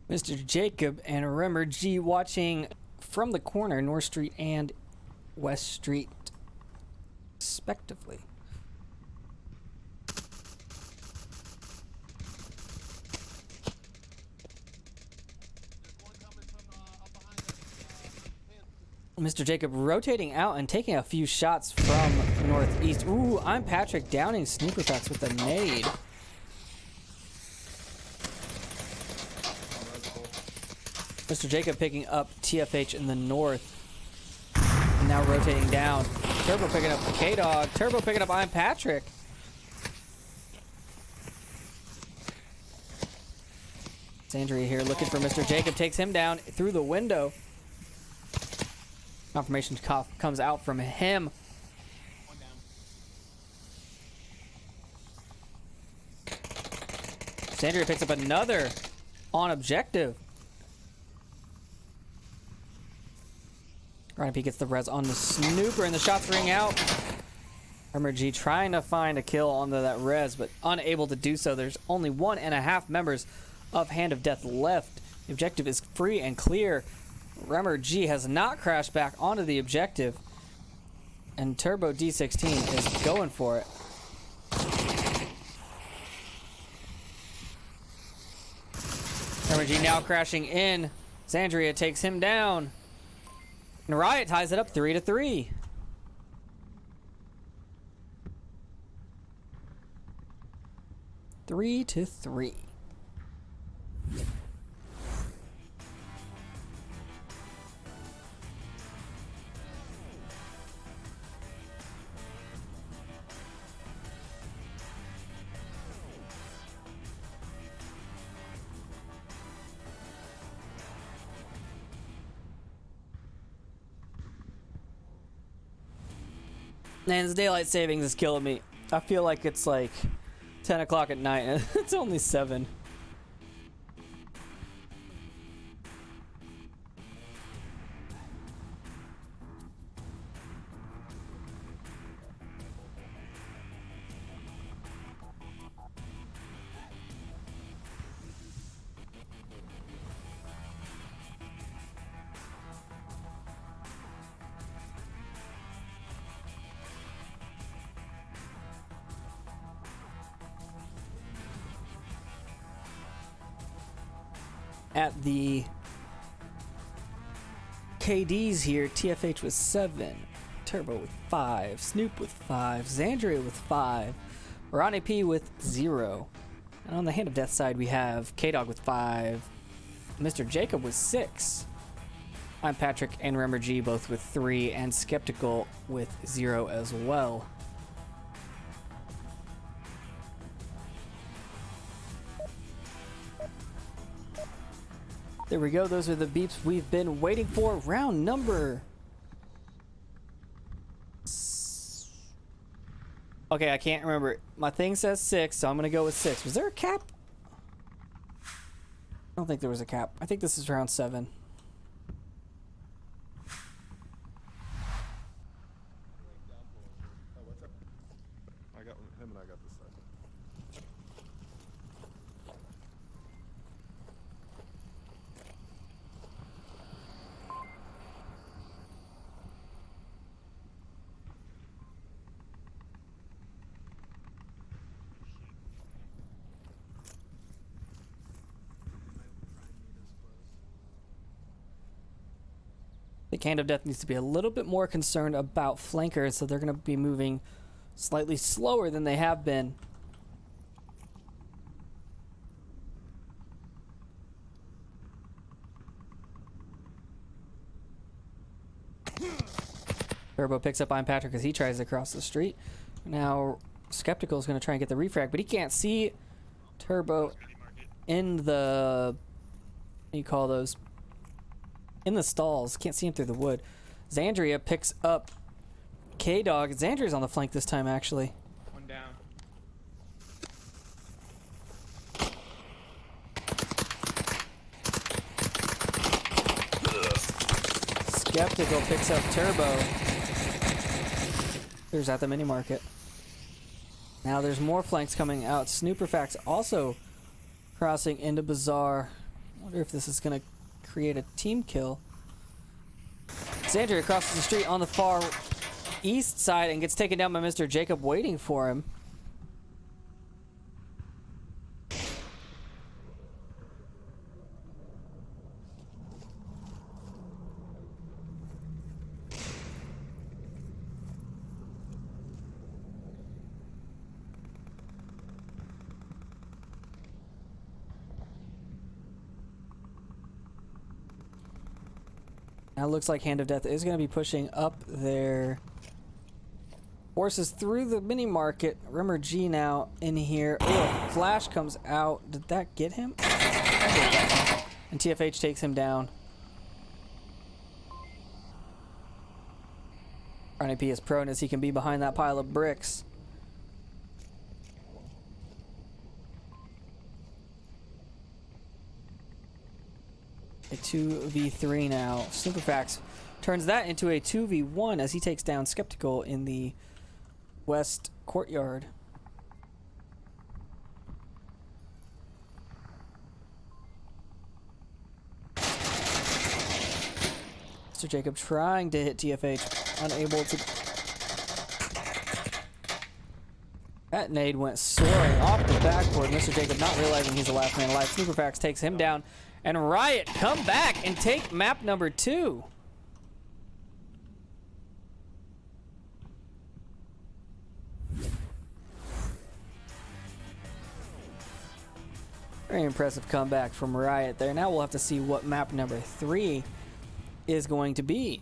Mr. Jacob and Remember G watching from the corner, North Street and West Street, respectively. Mr. Jacob rotating out and taking a few shots from northeast. Ooh, I'm Patrick downing sneaker packs with a nade. Mr. Jacob picking up TFH in the north. And now rotating down. Turbo picking up the K-Dog. Turbo picking up I'm Patrick. Sandria here looking for Mr. Jacob. Takes him down through the window. Confirmation comes out from him. One down. Sandria picks up another on objective. Ryan P gets the res on the snooper and the shots ring out. Armor G trying to find a kill onto that res, but unable to do so. There's only 1.5 members of Hand of Death left. The objective is free and clear. Remmer G has not crashed back onto the objective, and Turbo D16 is going for it. Remmer G now crashing in. Sandria takes him down. And Riot ties it up 3-3. Three to 3. Man, this daylight savings is killing me. I feel like it's like 10 o'clock at night and it's only 7. at the KDs here, TFH with 7, Turbo with 5, Snoop with 5, Xandria with 5, Ronnie P with 0. And on the Hand of Death side, we have K-Dog with 5, Mr. Jacob with 6. I'm Patrick and Remmer G both with 3, and Skeptical with 0 as well. There we go. Those are the beeps we've been waiting for. Round number... Okay, I can't remember. My thing says 6, so I'm going to go with 6. Was there a cap? I don't think there was a cap. I think this is round 7. I got him and I got this side. The Hand of Death needs to be a little bit more concerned about flankers, so they're going to be moving slightly slower than they have been. Turbo picks up I'm Patrick as he tries to cross the street. Now Skeptical is going to try and get the refrag, but he can't see Turbo in the... What do you call those? In the stalls. Can't see him through the wood. Xandria picks up K-Dog. Xandria's on the flank this time, actually. One down. Skeptical picks up Turbo. There's at the mini market. Now there's more flanks coming out. Snooperfax also crossing into Bazaar. I wonder if this is going to create a team kill. Xandria crosses the street on the far east side and gets taken down by Mr. Jacob waiting for him. Now it looks like Hand of Death is going to be pushing up their forces through the mini market. Remmer G now in here. Oh, flash comes out. Did that get him? And TFH takes him down. Ronnie P is prone as he can be behind that pile of bricks. A 2v3 now. Superfax turns that into a 2v1 as he takes down Skeptical in the west courtyard. Mr. Jacob trying to hit TFH, unable to. That nade went soaring off the backboard. Mr. Jacob not realizing he's the last man alive. Superfax takes him down. And Riot come back and take map number 2. Very impressive comeback from Riot there. Now we'll have to see what map number 3 is going to be.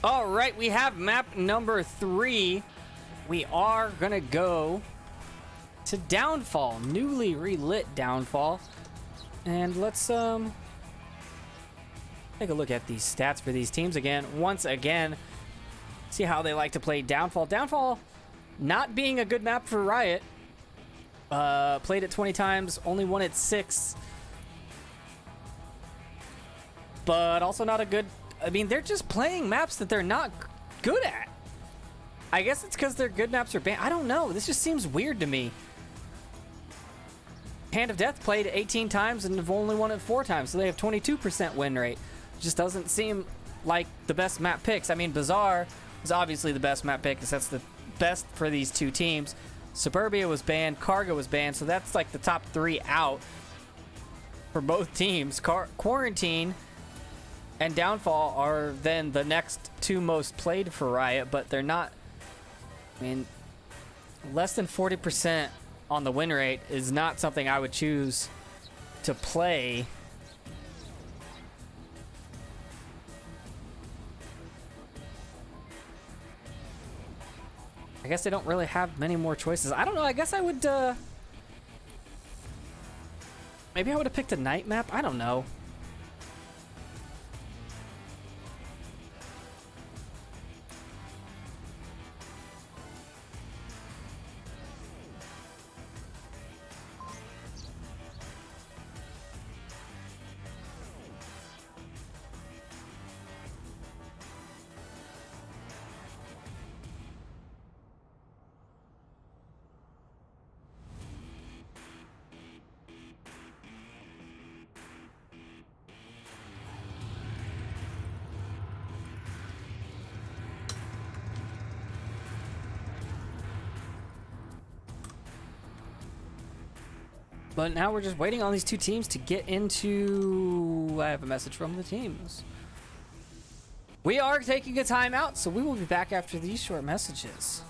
All right, we have map number 3. We are gonna go to Downfall, newly relit Downfall, and let's take a look at these stats for these teams again. Once again, see how they like to play Downfall. Downfall, not being a good map for Riot. Played it 20 times, only won it 6. But also not a good... I mean, they're just playing maps that they're not good at. I guess it's because their good maps are banned. I don't know. This just seems weird to me. Hand of Death played 18 times and have only won it 4 times, so they have 22% win rate. Just doesn't seem like the best map picks. I mean, Bazaar is obviously the best map pick because that's the best for these two teams. Suburbia was banned, Cargo was banned, so that's like the top 3 out for both teams. Quarantine and Downfall are then the next 2 most played for Riot, but they're not... I mean, less than 40% on the win rate is not something I would choose to play. I guess they don't really have many more choices. I don't know. I guess I would, maybe I would have picked a night map. I don't know. But now we're just waiting on these 2 teams to get into... I have a message from the teams. We are taking a timeout, so we will be back after these short messages.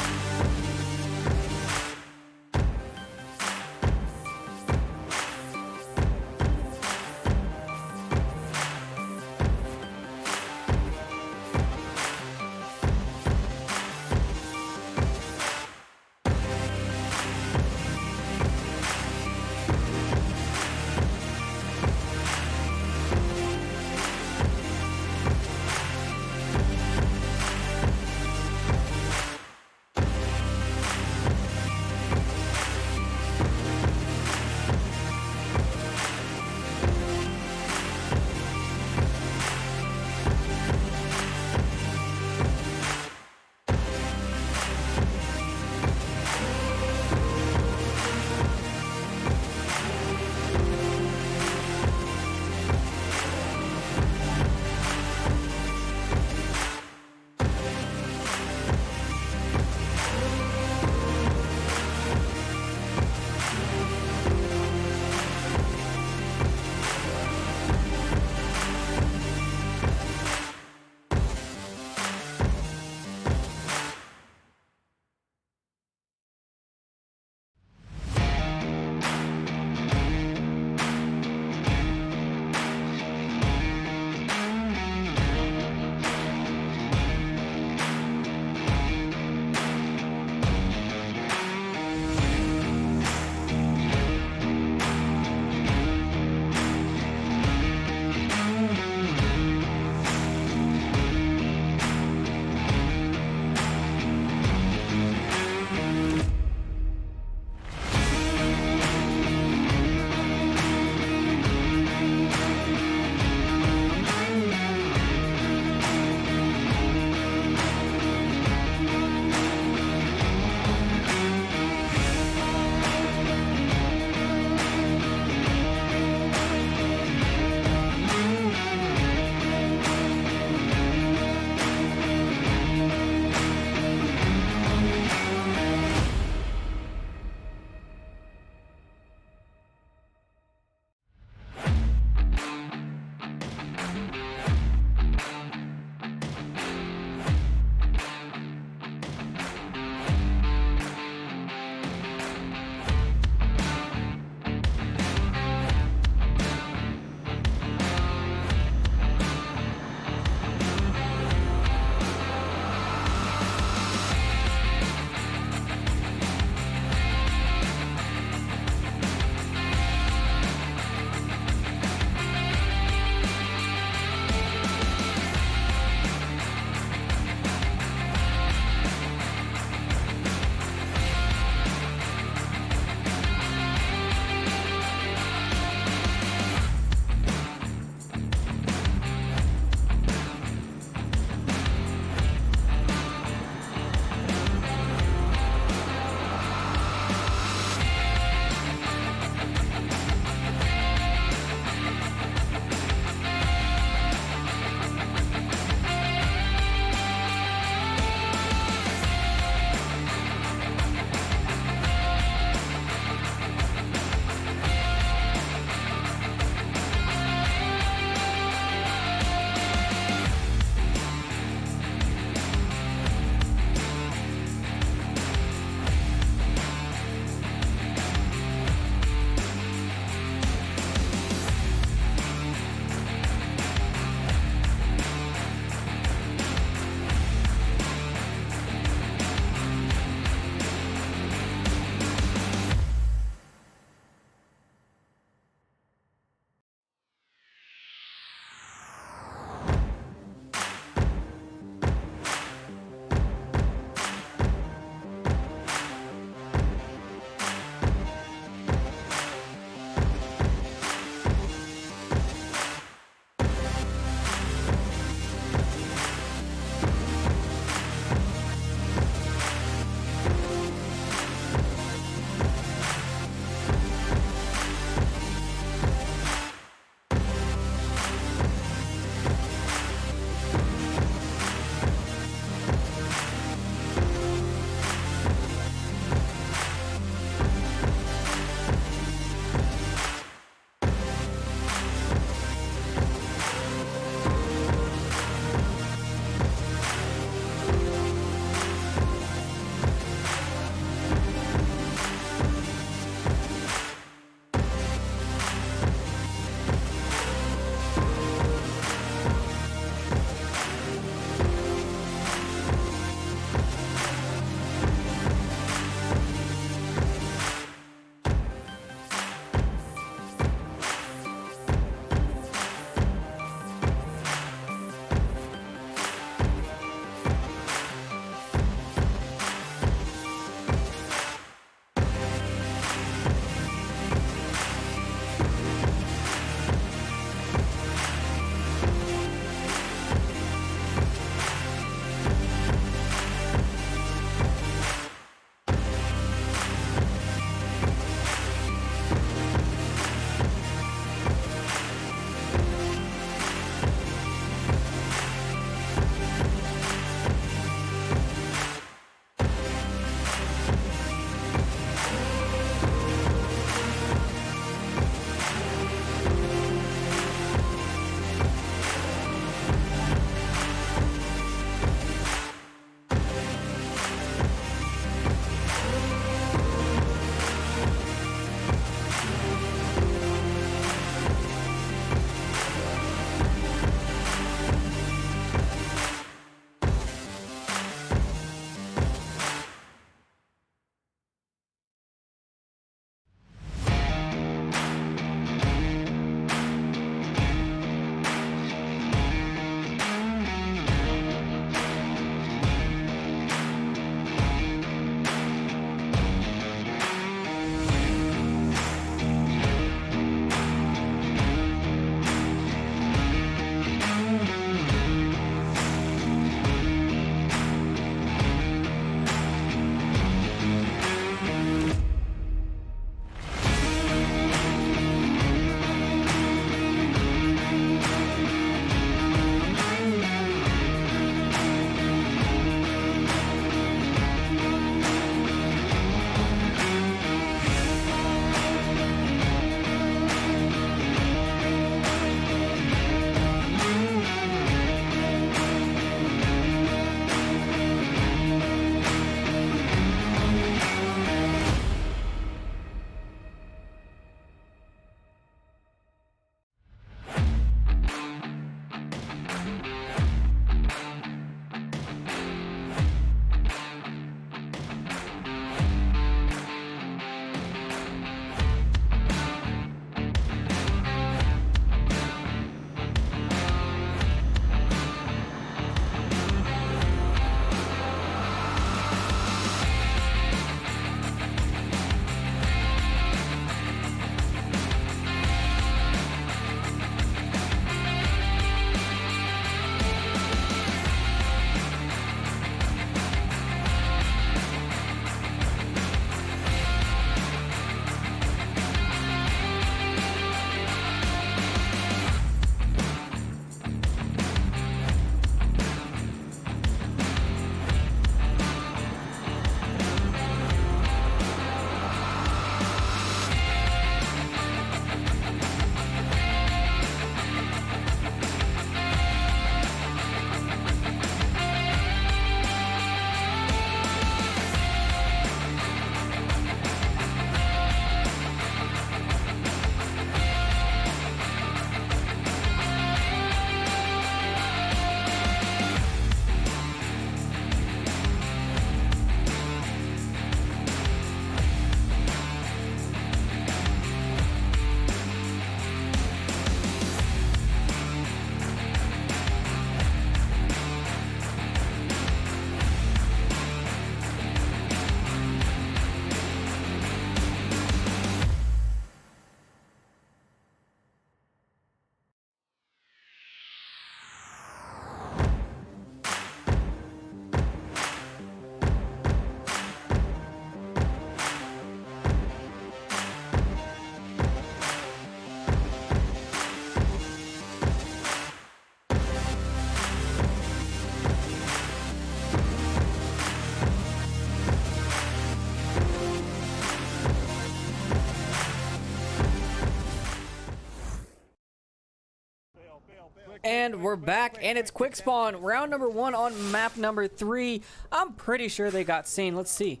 And we're back, and it's quick spawn, round number 1 on map number 3. I'm pretty sure they got seen. Let's see.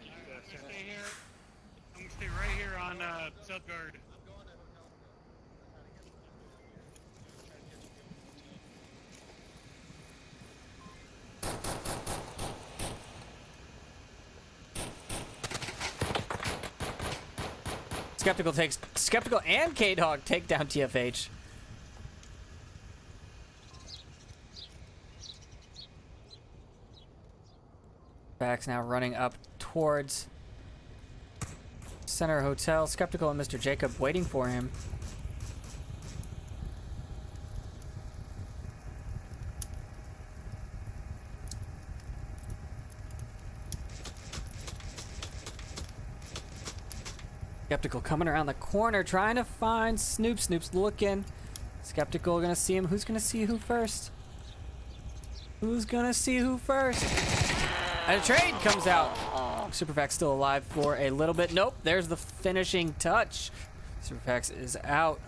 Stay here. I'm gonna stay right here on sub guard. Skeptical and K-Dog take down TFH. Back's now running up towards Center Hotel. Skeptical and Mr. Jacob waiting for him. Skeptical coming around the corner, trying to find Snoop. Snoop's looking. Skeptical gonna see him. Who's gonna see who first? Who's gonna see who first? And a trade comes out. Superfax still alive for a little bit. Nope, there's the finishing touch. Superfax is out.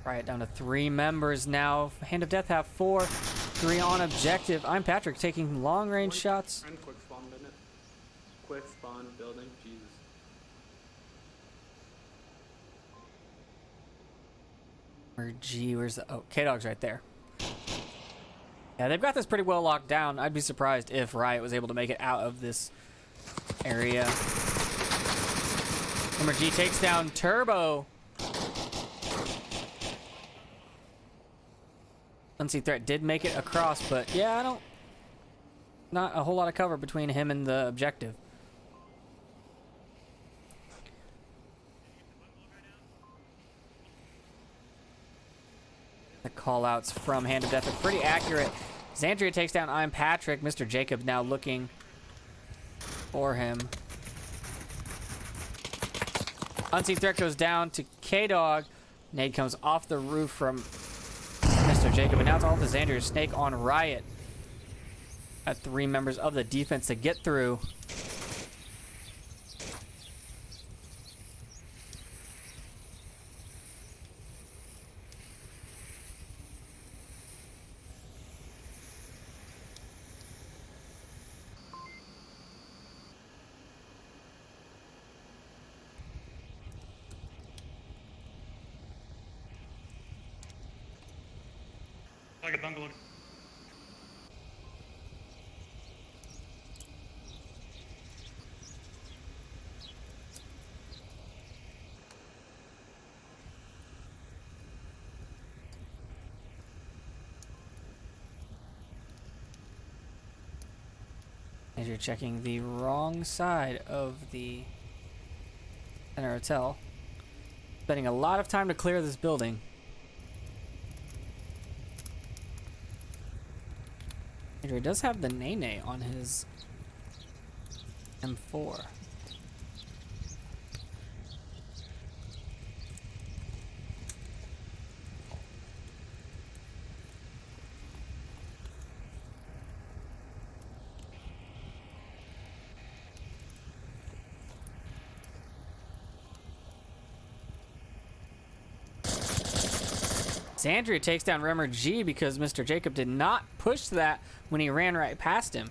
Riot down to 3 members now. Hand of Death have 4. 3 on objective. I'm Patrick taking long range shots. And quick spawn, didn't it? Quick spawn building. Jesus. Where G? Where's the? Oh, K-Dog's right there. Yeah, they've got this pretty well locked down. I'd be surprised if Riot was able to make it out of this area. Number G takes down Turbo. Unseen Threat did make it across, but yeah, not a whole lot of cover between him and the objective. The call-outs from Hand of Death are pretty accurate. Xandria takes down I'm Patrick. Mr. Jacob now looking for him. Unseen Threat goes down to K-Dog. Nade comes off the roof from Mr. Jacob, and now it's all the Xandria Snake on Riot. At 3 members of the defense to get through. Like a bungalow. As you're checking the wrong side of the Center Hotel. Spending a lot of time to clear this building. Andrew does have the Nene on his M4. Xandria takes down Remmer G because Mr. Jacob did not push that when he ran right past him.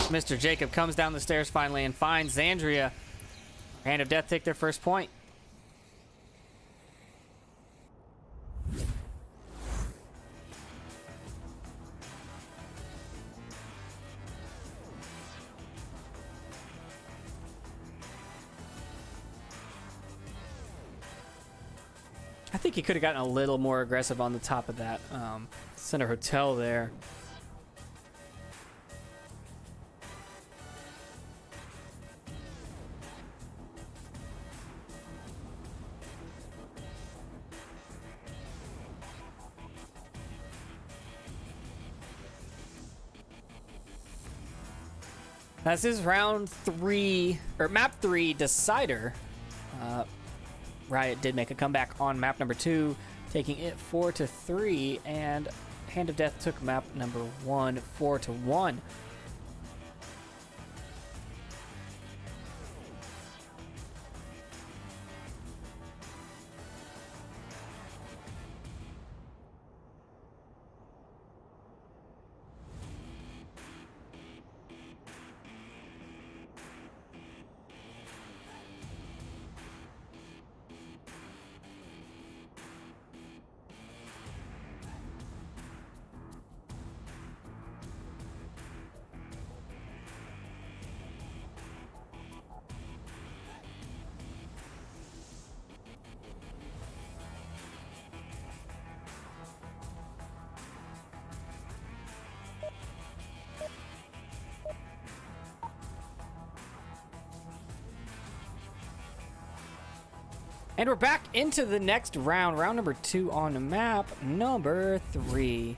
Mr. Jacob comes down the stairs finally and finds Xandria. Hand of Death take their first point. I think he could have gotten a little more aggressive on the top of that Center Hotel there. This is round 3, or map 3 decider. Riot did make a comeback on map number 2, taking it 4-3, and Hand of Death took map number 1, 4-1. And we're back into the next round, round number 2 on the map, number 3.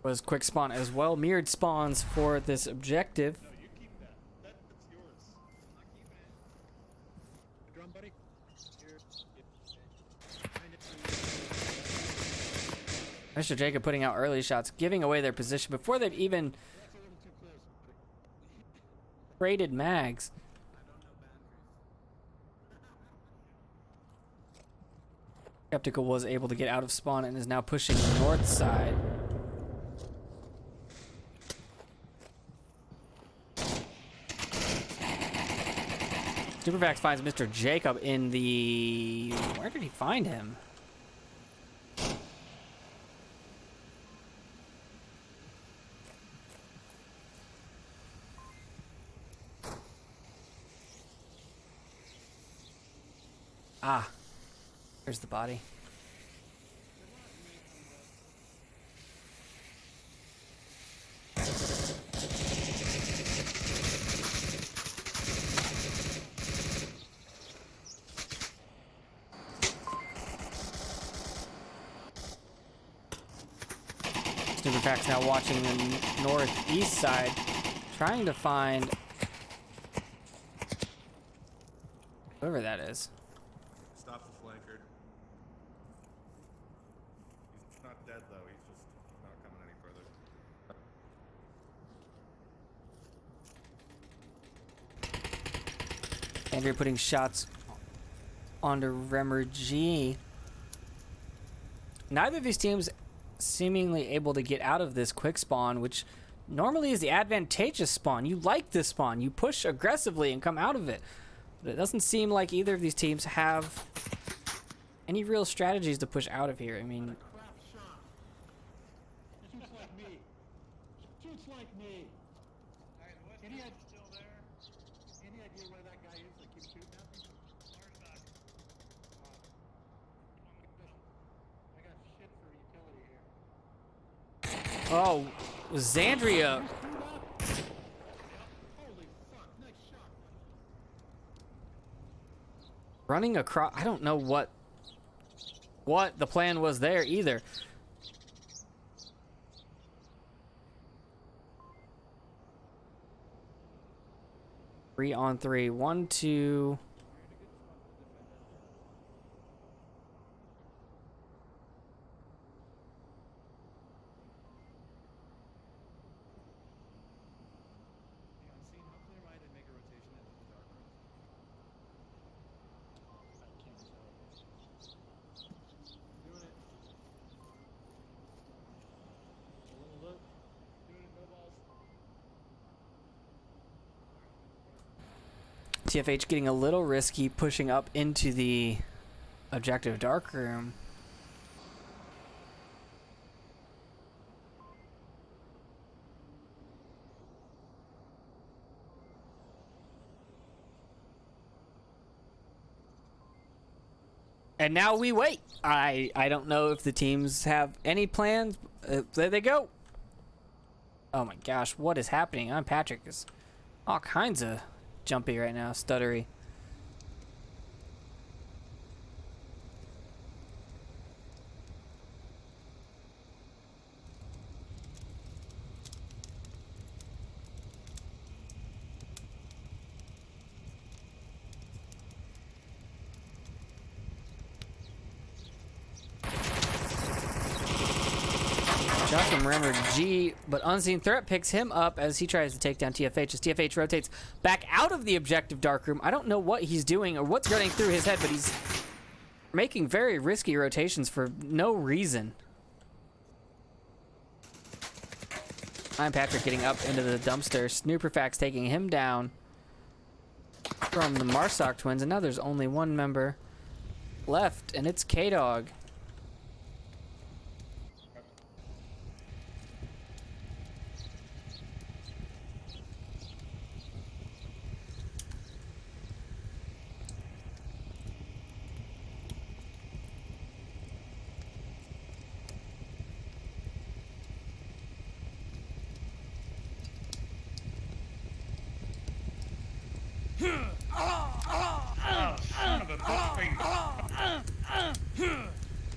Was quick spawn as well, mirrored spawns for this objective. No, you keep that. That's yours. I'm keeping it. Drum, buddy. Here. Mr. Jacob putting out early shots, giving away their position before they've even That's a little too close. traded mags. I don't know boundaries. Skeptical was able to get out of spawn and is now pushing the north side. Supervax finds Mr. Jacob in the... Where did he find him? Ah, there's the body. Superfax now watching the northeast side, trying to find whoever that is. Stop the flanker. He's not dead though, he's just not coming any further. Andrea putting shots onto Remmer G. Neither of these teams seemingly able to get out of this quick spawn, which normally is the advantageous spawn. You like this spawn. You push aggressively and come out of it. But it doesn't seem like either of these teams have any real strategies to push out of here. I mean, Crap shot. Shoots like me. Shoots like me. Alright, the West Any Coast idea- is still there. Any idea where that guy is that keeps shooting at me? Large back. I got shit for utility here. oh, Xandria Holy fuck, nice shot. running across. I don't know what the plan was there either. Three on three. 1, 2. TFH getting a little risky, pushing up into the objective darkroom. And now we wait. I don't know if the teams have any plans. There they go. Oh my gosh, what is happening? I'm Patrick. Is all kinds of jumpy right now, stuttery. Shot from Remember G, but Unseen Threat picks him up as he tries to take down TFH. As TFH rotates back out of the objective darkroom. I don't know what he's doing or what's running through his head, but he's making very risky rotations for no reason. I'm Patrick getting up into the dumpster. Snooperfax taking him down from the Marsoc twins, and now there's only one member left, and it's K-Dog. Son of a bitch.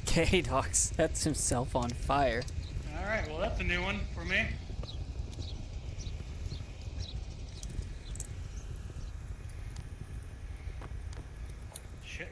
K-Dog sets himself on fire. Alright, well that's a new one for me. Shit.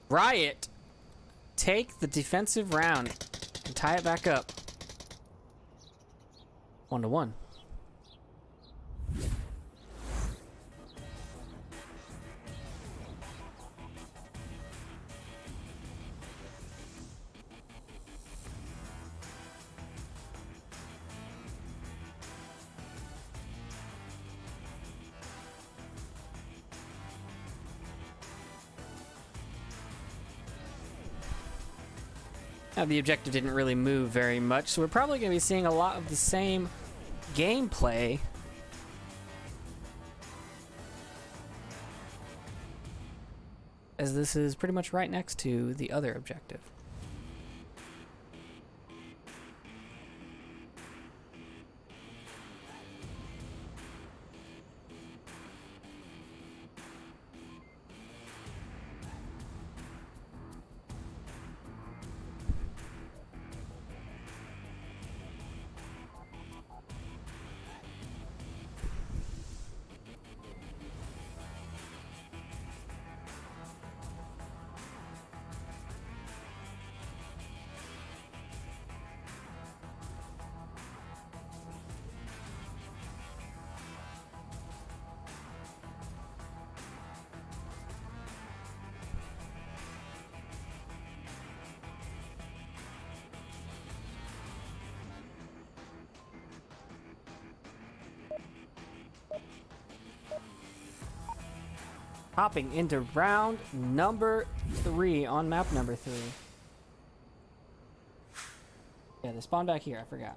Riot take the defensive round and tie it back up. 1-1. Now, the objective didn't really move very much, so we're probably going to be seeing a lot of the same gameplay. As this is pretty much right next to the other objective. Hopping into round number 3 on map number 3. Yeah, they spawned back here, I forgot.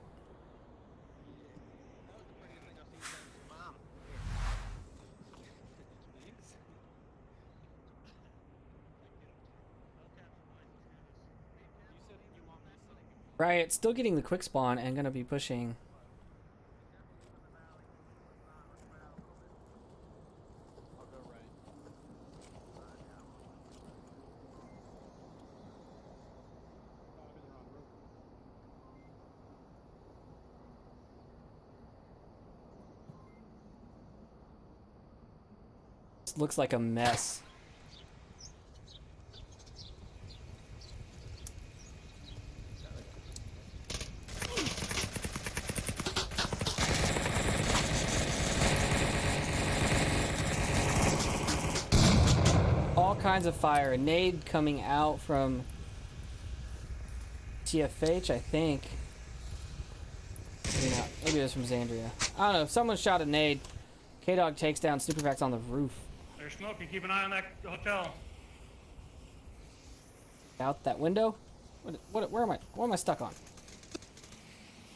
Riot still getting the quick spawn and gonna be pushing. Looks like a mess. All kinds of fire. A nade coming out from TFH, I think. Maybe not. Maybe it was from Xandria. I don't know. Someone shot a nade. K-Dog takes down Snooperfax on the roof. There's smoking, keep an eye on that hotel. Out that window? Where am I stuck on?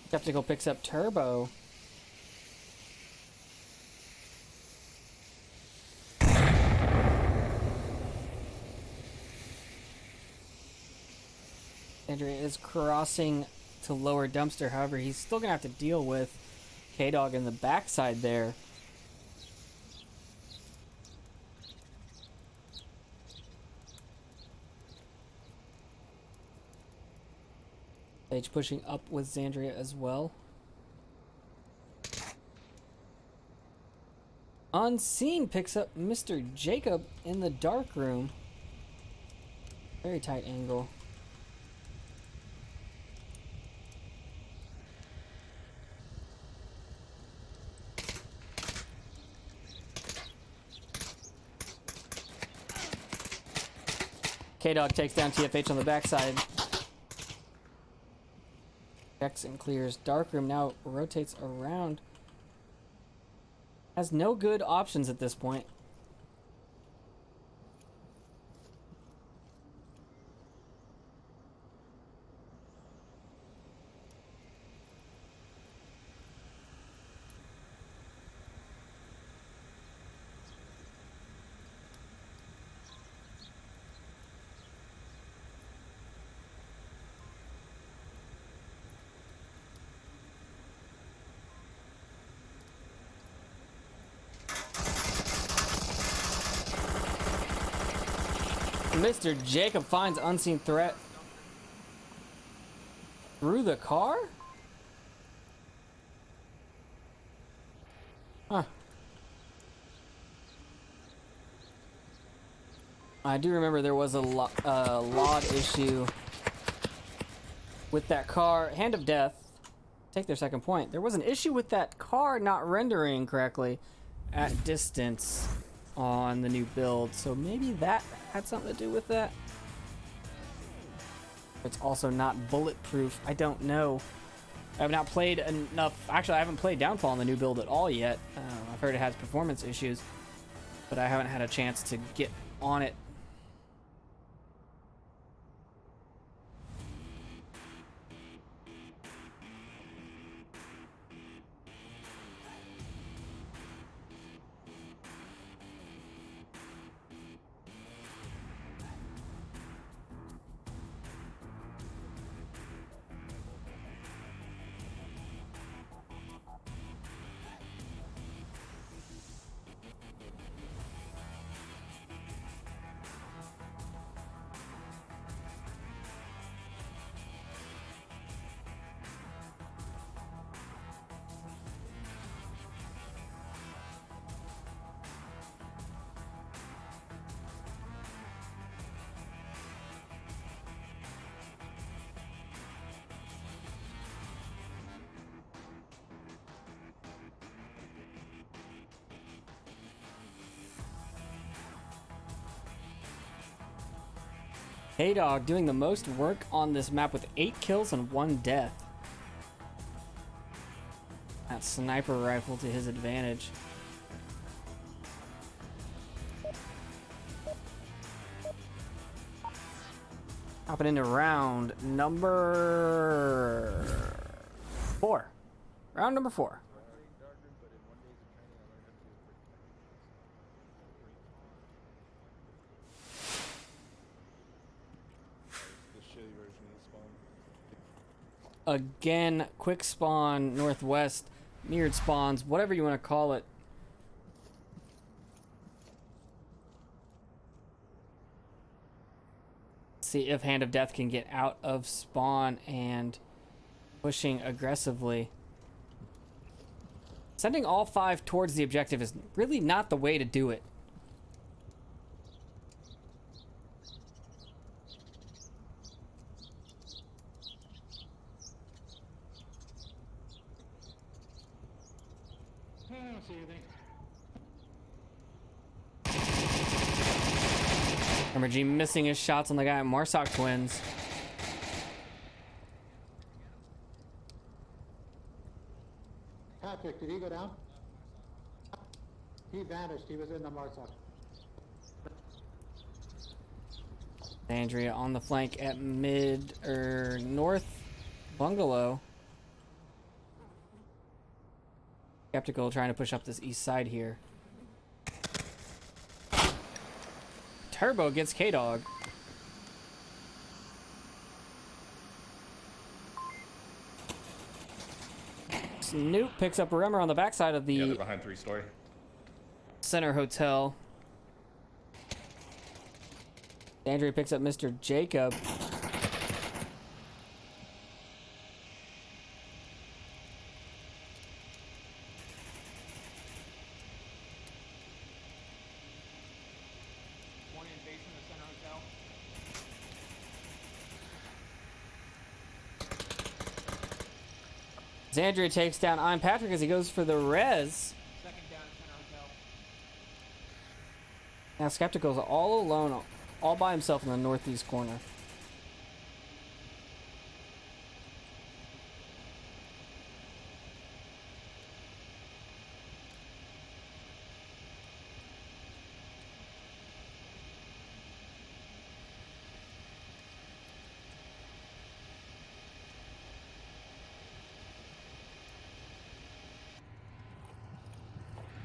Skeptical picks up Turbo. Andrea is crossing to lower dumpster, however, he's still gonna have to deal with K-Dog in the backside there. H pushing up with Xandria as well. Unseen picks up Mr. Jacob in the dark room. Very tight angle. K-Dog takes down TFH on the backside. Checks and clears. Darkroom now rotates around. Has no good options at this point. Mr. Jacob finds unseen threat through the car? Huh. I do remember there was a LOD issue with that car. Hand of Death. Take their second point. There was an issue with that car not rendering correctly at distance on the new build, so maybe that had something to do with that. It's also not bulletproof. I don't know. I have not played enough. Actually, I haven't played Downfall on the new build at all yet. I've heard it has performance issues, but I haven't had a chance to get on it. K-Dog doing the most work on this map with 8 kills and 1 death. That sniper rifle to his advantage. Hopping into round number 4. Round number 4. Again, quick spawn, northwest, mirrored spawns, whatever you want to call it. See if Hand of Death can get out of spawn and pushing aggressively. Sending all 5 towards the objective is really not the way to do it. I don't see anything. MRG missing his shots on the guy at Marsoc Twins. Patrick, did he go down? He vanished. He was in the Marsoc. Andrea on the flank at mid or north bungalow. Skeptical trying to push up this east side here. Turbo gets K-Dog. Snoop picks up a Remmer on the backside of Yeah, the they're behind 3-story. center hotel. Andrea picks up Mr. Jacob. Xandria takes down I'm Patrick as he goes for the res. Second down, center hotel. Now Skeptical's all alone, all by himself in the northeast corner.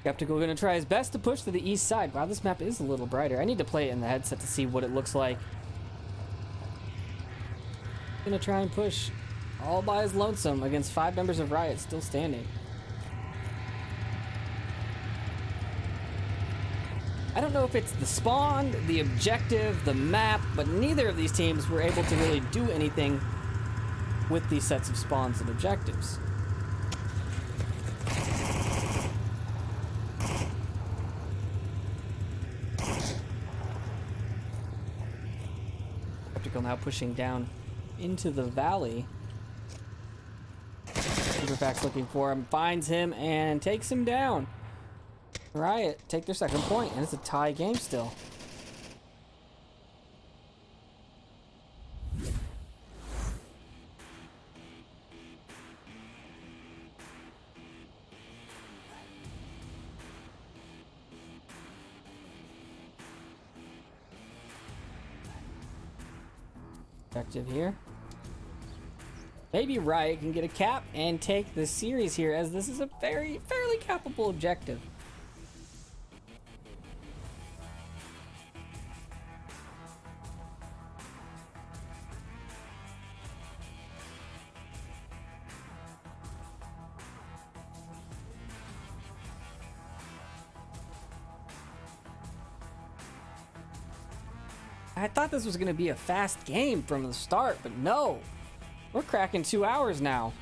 Skeptical gonna try his best to push to the east side. Wow, this map is a little brighter. I need to play it in the headset to see what it looks like. Gonna try and push all by his lonesome against 5 members of Riot still standing. I don't know if it's the spawn, the objective, the map, but neither of these teams were able to really do anything with these sets of spawns and objectives. Now pushing down into the valley. Silverback's looking for him, finds him, and takes him down. Riot take their second point, and it's a tie game still. Objective here. Maybe Riot can get a cap and take the series here, as this is a fairly capable objective. I thought this was going to be a fast game from the start, but no. We're cracking 2 hours now.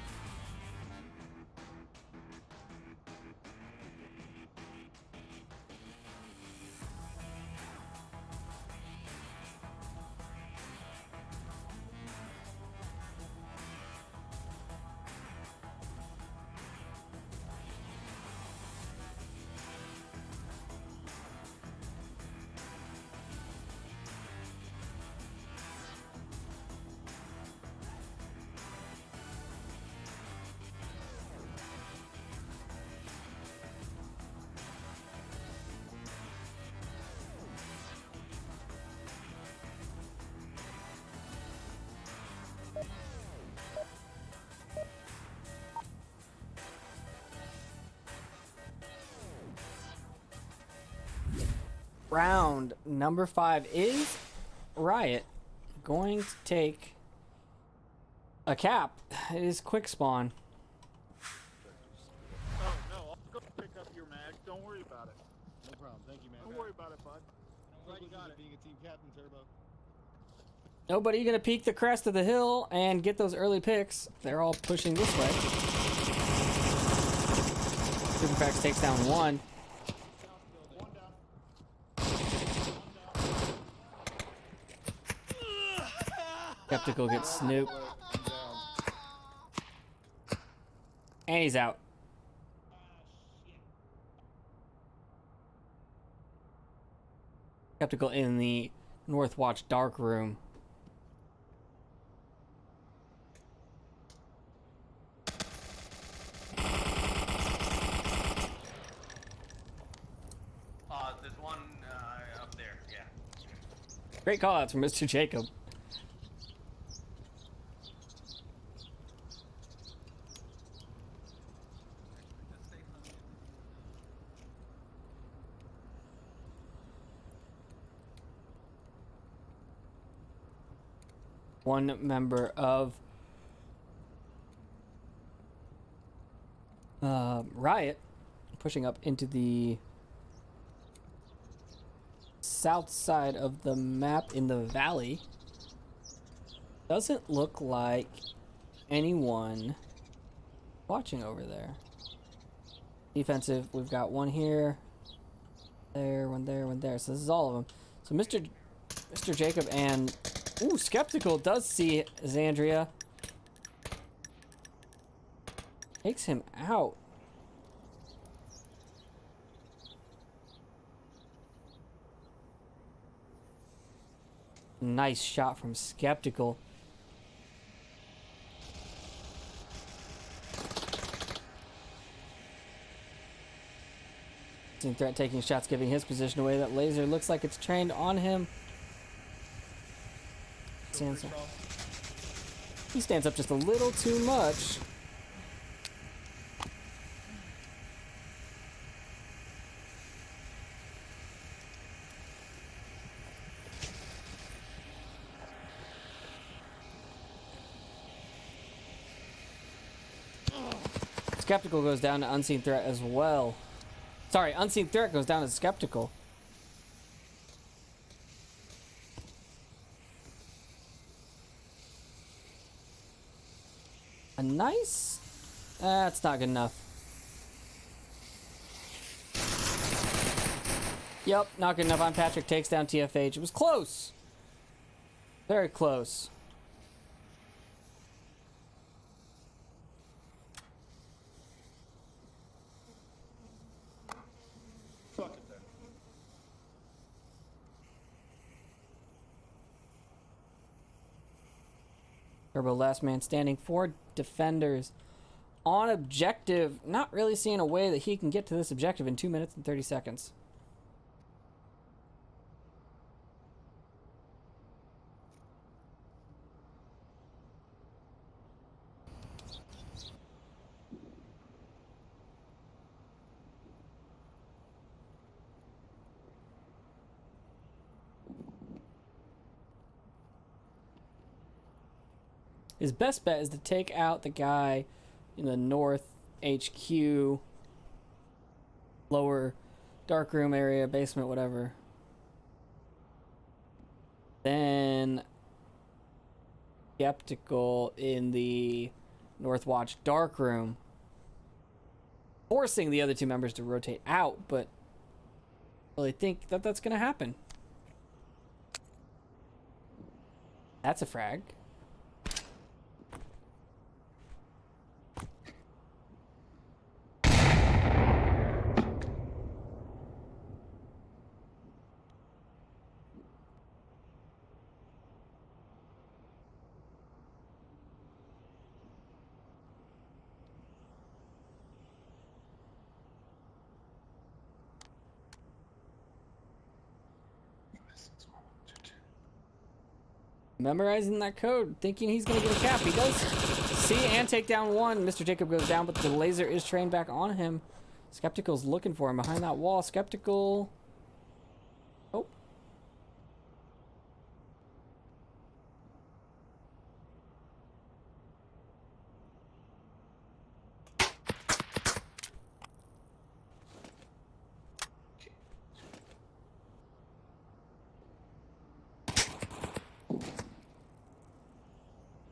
Round number 5 is Riot going to take a cap. It is quick spawn. Oh, no, I'll go pick up your mag. Don't worry about it. No problem. Thank you, man. Don't worry about it, bud. Glad you got it. Being a team captain, Turbo. Nobody gonna peek the crest of the hill and get those early picks. They're all pushing this way. Superfax takes down one. Skeptical gets Snoop. And he's out. Skeptical in the Northwatch dark room. There's one up there, yeah. Great call outs from Mr. Jacob. One member of Riot pushing up into the south side of the map in the valley. Doesn't look like anyone watching over there. Defensive, we've got one here, there, one there, one there. So this is all of them. So Mr. Jacob and Skeptical does see Xandria. Takes him out. Nice shot from Skeptical. Unseen Threat taking shots, giving his position away. That laser looks like it's trained on him. Stands up. He stands up just a little too much. Skeptical goes down to Unseen Threat as well. Sorry, Unseen Threat goes down to Skeptical. A nice... That's not good enough. Yep, not good enough. I'm Patrick takes down TFH. It was close. Very close. Fuck it then. Turbo last man standing, 4 defenders on objective. Not really seeing a way that he can get to this objective in 2 minutes and 30 seconds. His best bet is to take out the guy in the north HQ, lower darkroom area, basement, whatever. Then Skeptical in the North Watch darkroom, forcing the other 2 members to rotate out, but I really think that that's going to happen. That's a frag. Memorizing that code, thinking he's gonna get a cap. He does see and take down 1. Mr. Jacob goes down, but the laser is trained back on him. Skeptical's looking for him behind that wall. Skeptical. Oh.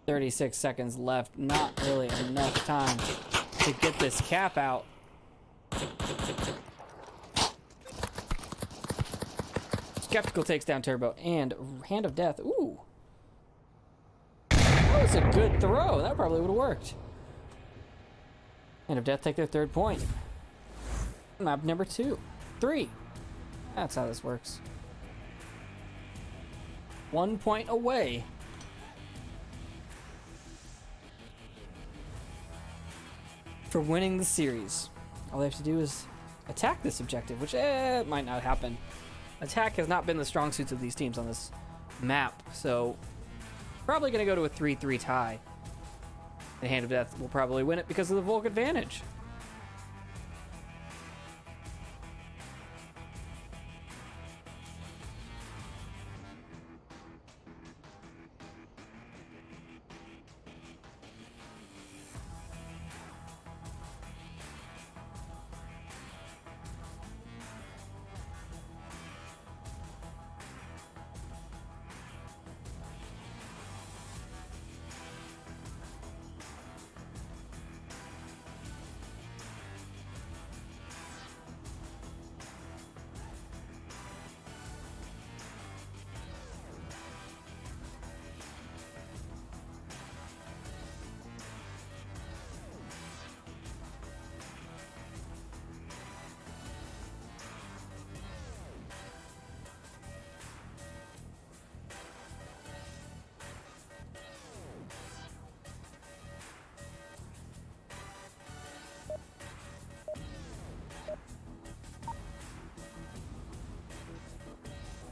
"36 seconds left. Not really enough time to get this cap out." Skeptical takes down Turbo and Hand of Death. Ooh. That was a good throw. That probably would have worked. Hand of Death take their 3rd point. Map number 2. 3. That's how this works. 1 point away. For winning the series. All they have to do is attack this objective, which might not happen. Attack has not been the strong suits of these teams on this map, so probably going to go to a 3-3 tie. The Hand of Death will probably win it because of the Volk advantage.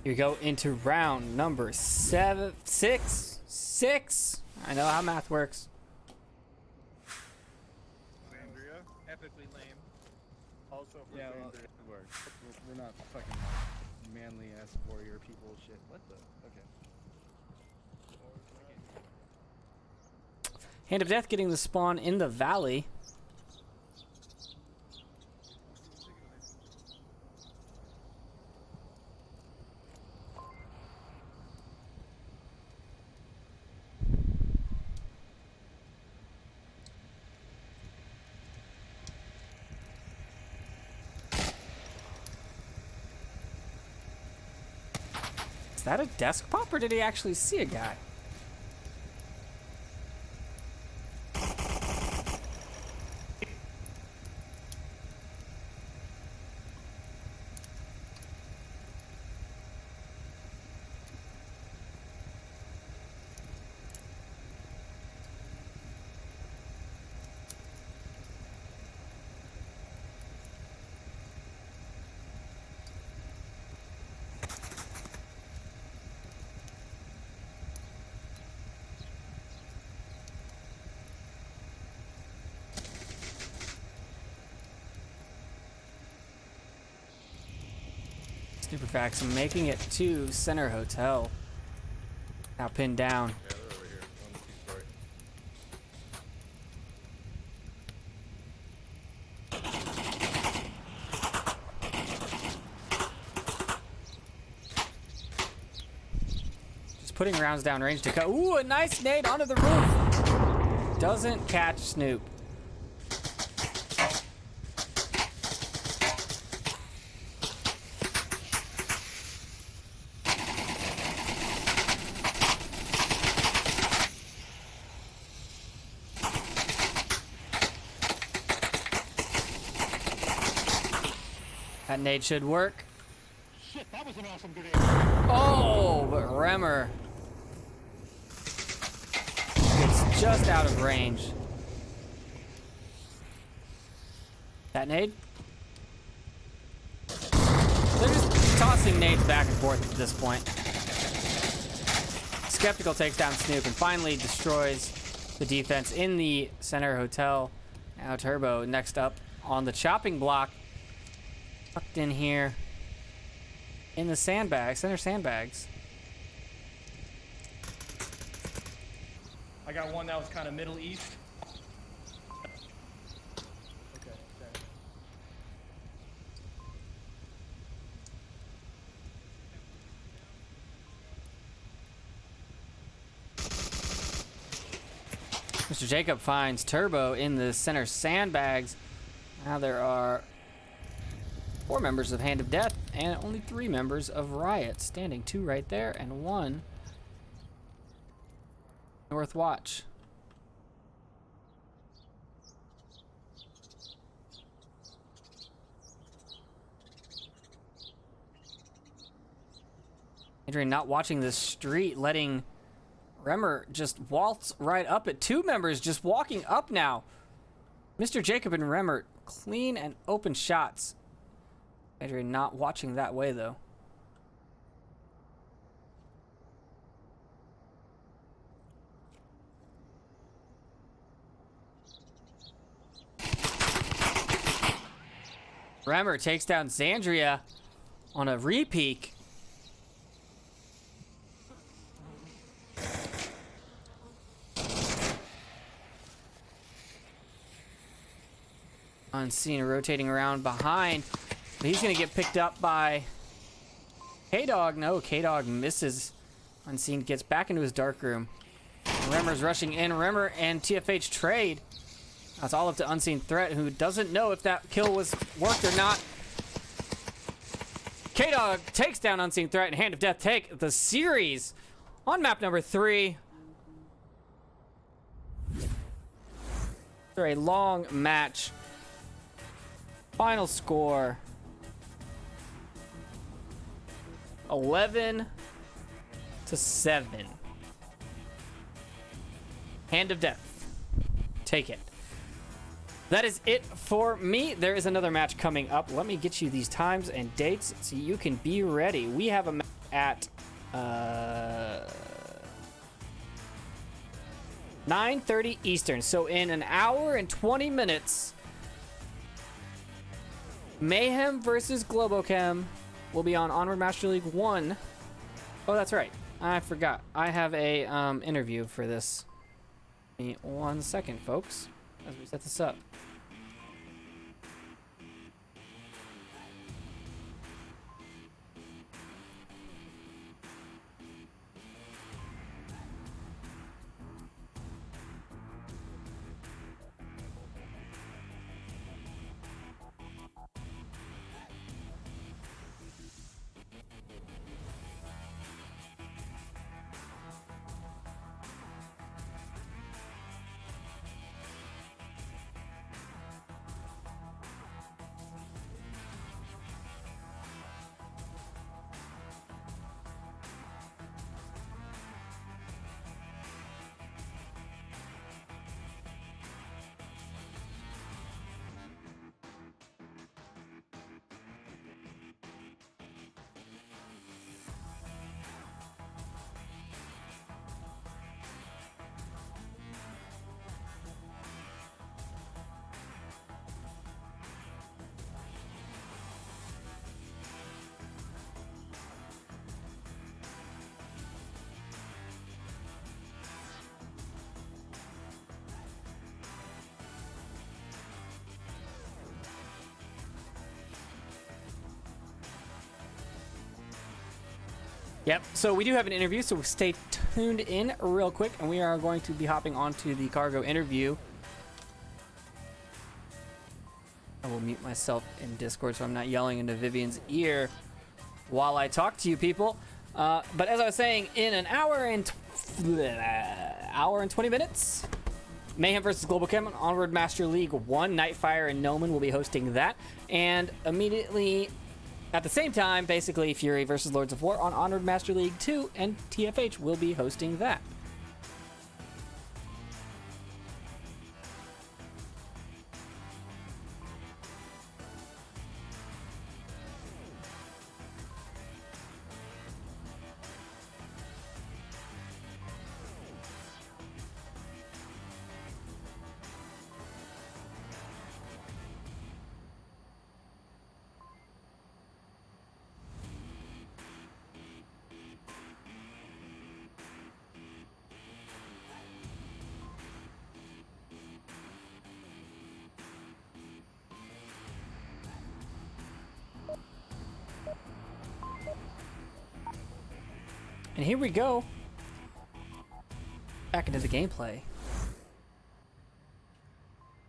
Here we go into round number six. I know how math works. Andrea. Epically lame. Also for Yeah, well, Andrea. we're not fucking manly ass warrior people shit. What the? Okay. Hand of Death getting the spawn in the valley. Is that a desk pop or did he actually see a guy? Superfax making it to Center Hotel. Now pinned down. Yeah, they're over here on the two-story. Just putting rounds down range to cut. Ooh, a nice nade onto the roof. Doesn't catch Snoop. That nade should work. Shit, that was an awesome grenade. Oh, but Remmer gets just out of range. That nade? They're just tossing nades back and forth at this point. Skeptical takes down Snoop and finally destroys the defense in the Center Hotel. Now Turbo next up on the chopping block. Tucked in here in the sandbags, center sandbags. I got one that was kind of Middle East. Okay. Mr. Jacob finds Turbo in the center sandbags. Now there are 4 members of Hand of Death and only 3 members of Riot, standing 2 right there and 1 North Watch. Adrian not watching the street, letting Remmer just waltz right up at 2 members just walking up now. Mr. Jacob and Remmer, clean and open shots. Adrian not watching that way, though. Remmer takes down Xandria on a repeak. Unseen rotating around behind. But he's going to get picked up by K-Dog. No, K-Dog misses. Unseen gets back into his dark room. Remmer's rushing in. Remmer and TFH trade. That's all up to Unseen Threat, who doesn't know if that kill was worked or not. K-Dog takes down Unseen Threat, and Hand of Death take the series on map number 3. After a long match. Final score 11-7. Hand of Death. Take it. That is it for me. There is another match coming up. Let me get you these times and dates so you can be ready. We have a match at 9:30 Eastern. So in an hour and 20 minutes, Mayhem versus Globochem will be on Onward Master League 1. Oh, that's right. I forgot. I have a interview for this. Give me 1 second, folks, as we set this up. Yep, so we do have an interview, so stay tuned in real quick, and we are going to be hopping onto the cargo interview. I will mute myself in Discord so I'm not yelling into Vivian's ear while I talk to you people. But as I was saying, in an hour and 20 minutes, Mayhem versus Globochem on Onward Master League 1. Nightfire and Noman will be hosting that. And immediately at the same time, basically, Fury versus Lords of War on Onward Master League 2, and TFH will be hosting that. And here we go. Back into the gameplay.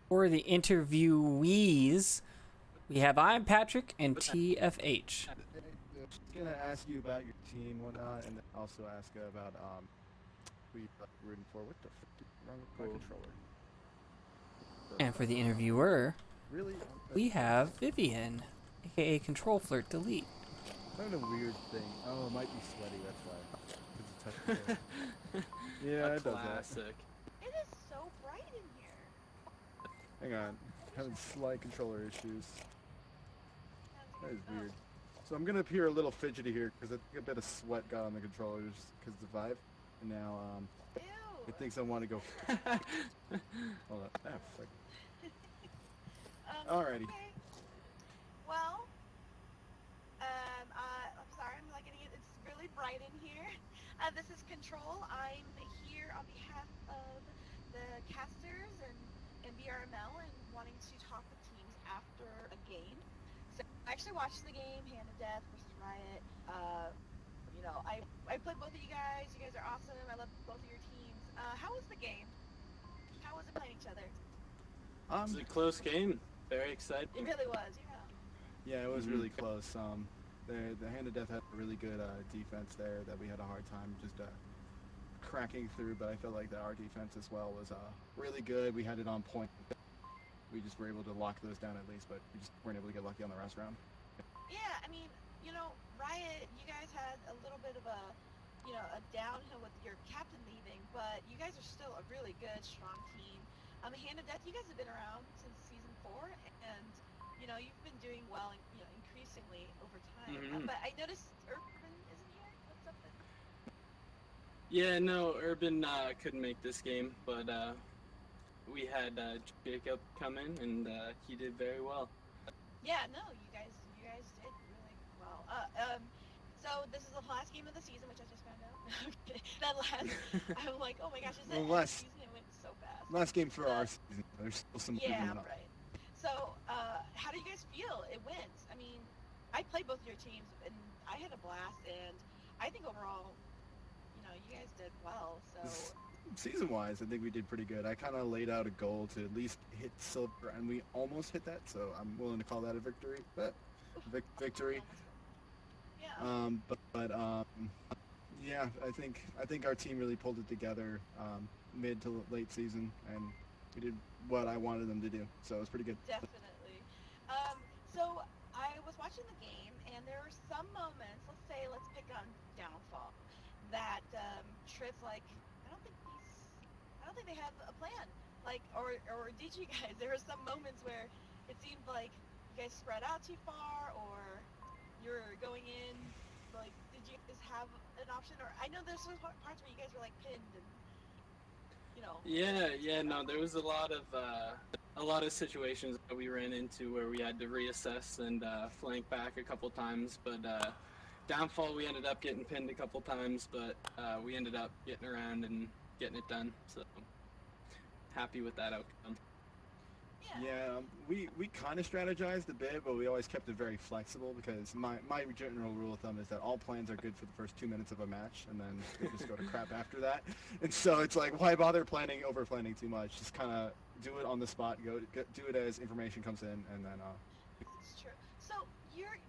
For the interviewees, we have I'm Patrick and TFH. Just gonna ask you about your team and whatnot, and then also ask about who you're rooting for. What the frick is wrong with my controller? And for the interviewer, Really? we have Vivian, aka Control Flirt Delete. I'm having a weird thing. Oh, it might be sweaty, that's why. 'Cause it's touching it. Yeah, it does that. Classic. It is so bright in here. Hang on. Having slight controller issues. That is weird. So I'm gonna appear a little fidgety here because I think a bit of sweat got on the controller just because of the vibe. And now Ew. it thinks I want to go. Hold on. Ah, fuck. Alrighty. Okay. Well, I'm sorry, I'm not getting it. It's really bright in here. This is Control. I'm here on behalf of the casters and VRML and wanting to talk with teams after a game. So I actually watched the game, Hand of Death versus Riot. You know, I played both of you guys. You guys are awesome. I love both of your teams. How was the game? How was it playing each other? It was a close game. Very exciting. It really was, yeah. Yeah, it was really close. The Hand of Death had a really good defense there that we had a hard time just cracking through, but I felt like that our defense as well was really good. We had it on point. We just were able to lock those down at least, but we just weren't able to get lucky on the last round. Yeah, I mean, you know, Riot, you guys had a little bit of a downhill with your captain leaving, but you guys are still a really good, strong team. Hand of Death, you guys have been around since season 4, and you know you've been doing well, increasingly over time. But I noticed Urban isn't here. Yeah, no, Urban couldn't make this game, but we had Jacob come in, and he did very well. Yeah, no, you guys did really well. So this is the last game of the season, which I just found out. Okay, I'm like, oh my gosh, is it end of the season? It went so fast. Last game for our season. There's still some more coming up. Right. So, how do you guys feel? It went. I mean, I played both your teams, and I had a blast, and I think overall, you guys did well. So. Season-wise, I think we did pretty good. I kind of laid out a goal to at least hit silver, and we almost hit that, so I'm willing to call that a victory. But victory. Yeah. Yeah, I think our team really pulled it together mid to late season, and we did what I wanted them to do. So it was pretty good. Definitely. So I was watching the game, and there were some moments. Let's pick on Downfall. That Tripp's like, I don't think they have a plan. Like, or did you guys? There were some moments where it seemed like you guys spread out too far, or you're going in. Like, did you guys have an option? Or I know there's some parts where you guys were like pinned and. Yeah, no, there was a lot of situations that we ran into where we had to reassess and flank back a couple times, but Downfall we ended up getting pinned a couple times, but we ended up getting around and getting it done, so happy with that outcome. Yeah, we kind of strategized a bit, but we always kept it very flexible because my general rule of thumb is that all plans are good for the first 2 minutes of a match, and then they just go to crap after that. And so it's like, why bother over planning too much? Just kind of do it on the spot. Do it as information comes in, and then. It's true. So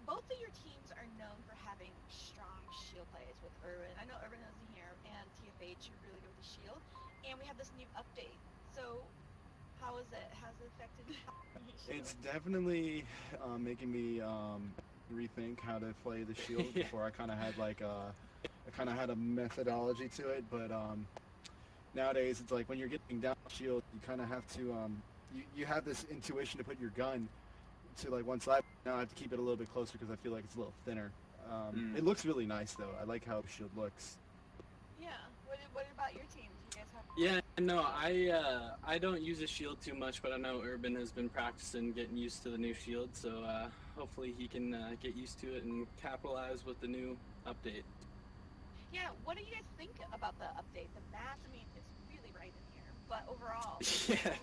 both of your teams are known for having strong shield plays with Urban. I know Urban isn't here, and TFH are really good with the shield, and we have this new update. So. How is it? How's it affected? It's definitely making me rethink how to play the shield. Before I kind of had a methodology to it, but nowadays it's like when you're getting down shield, you kind of have to you have this intuition to put your gun to like one side. Now I have to keep it a little bit closer because I feel like it's a little thinner. It looks really nice though. I like how the shield looks. Yeah. What about your team? Do you guys have? Yeah, no, I don't use a shield too much, but I know Urban has been practicing getting used to the new shield, so hopefully he can get used to it and capitalize with the new update. Yeah, what do you guys think about the update? The map, I mean, it's really bright in here, but overall, Yeah.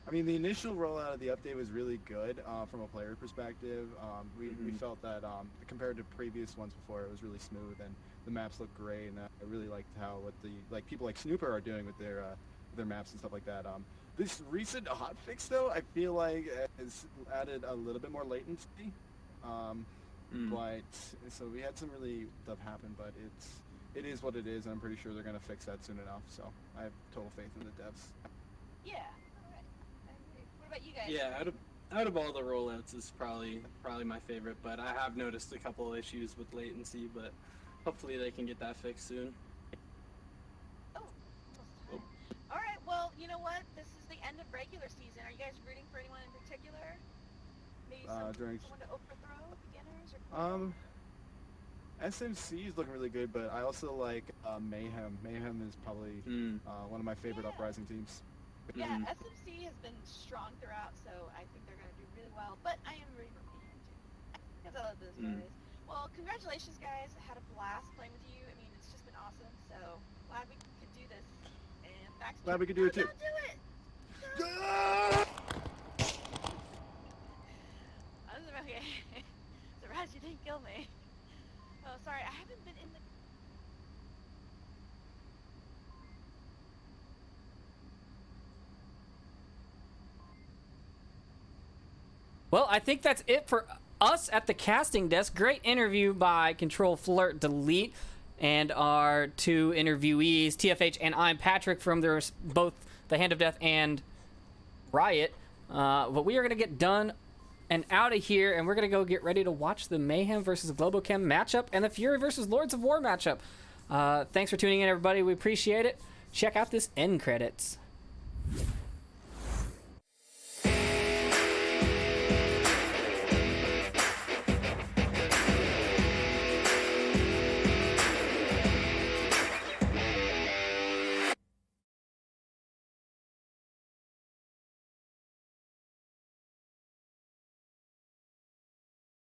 I mean, the initial rollout of the update was really good from a player perspective. We felt that compared to previous ones before, it was really smooth and the maps look great. And I really liked how people like Snooper are doing with their maps and stuff like that. This recent hotfix, though, I feel like has added a little bit more latency. But so we had some really stuff happen, but it is what it is, and I'm pretty sure they're gonna fix that soon enough. So I have total faith in the devs. Yeah. What about you guys? Yeah, out of all the rollouts is probably my favorite, but I have noticed a couple of issues with latency, but hopefully they can get that fixed soon. Oh. All right. Well, you know what? This is the end of regular season. Are you guys rooting for anyone in particular? Maybe someone to overthrow, beginners, or? SMC is looking really good, but I also like Mayhem. Mayhem is probably one of my favorite Uprising teams. Yeah, SMC has been strong throughout, so I think they're going to do really well. But I am rooting for Mayhem too, because I love those guys. Well, congratulations, guys! I had a blast playing with you. I mean, it's just been awesome. So glad we could do this. And back. Glad we could do it too. Don't do it. Okay. So Raj, you didn't kill me. Oh, sorry. I haven't been in the. Well, I think that's it for us at the casting desk. Great interview by Control Flirt Delete and our two interviewees, TFH and I'm Patrick from both the Hand of Death and Riot. But we are going to get done and out of here, and we're going to go get ready to watch the Mayhem versus Globochem matchup and the Fury versus Lords of War matchup. Thanks for tuning in, everybody. We appreciate it. Check out this end credits.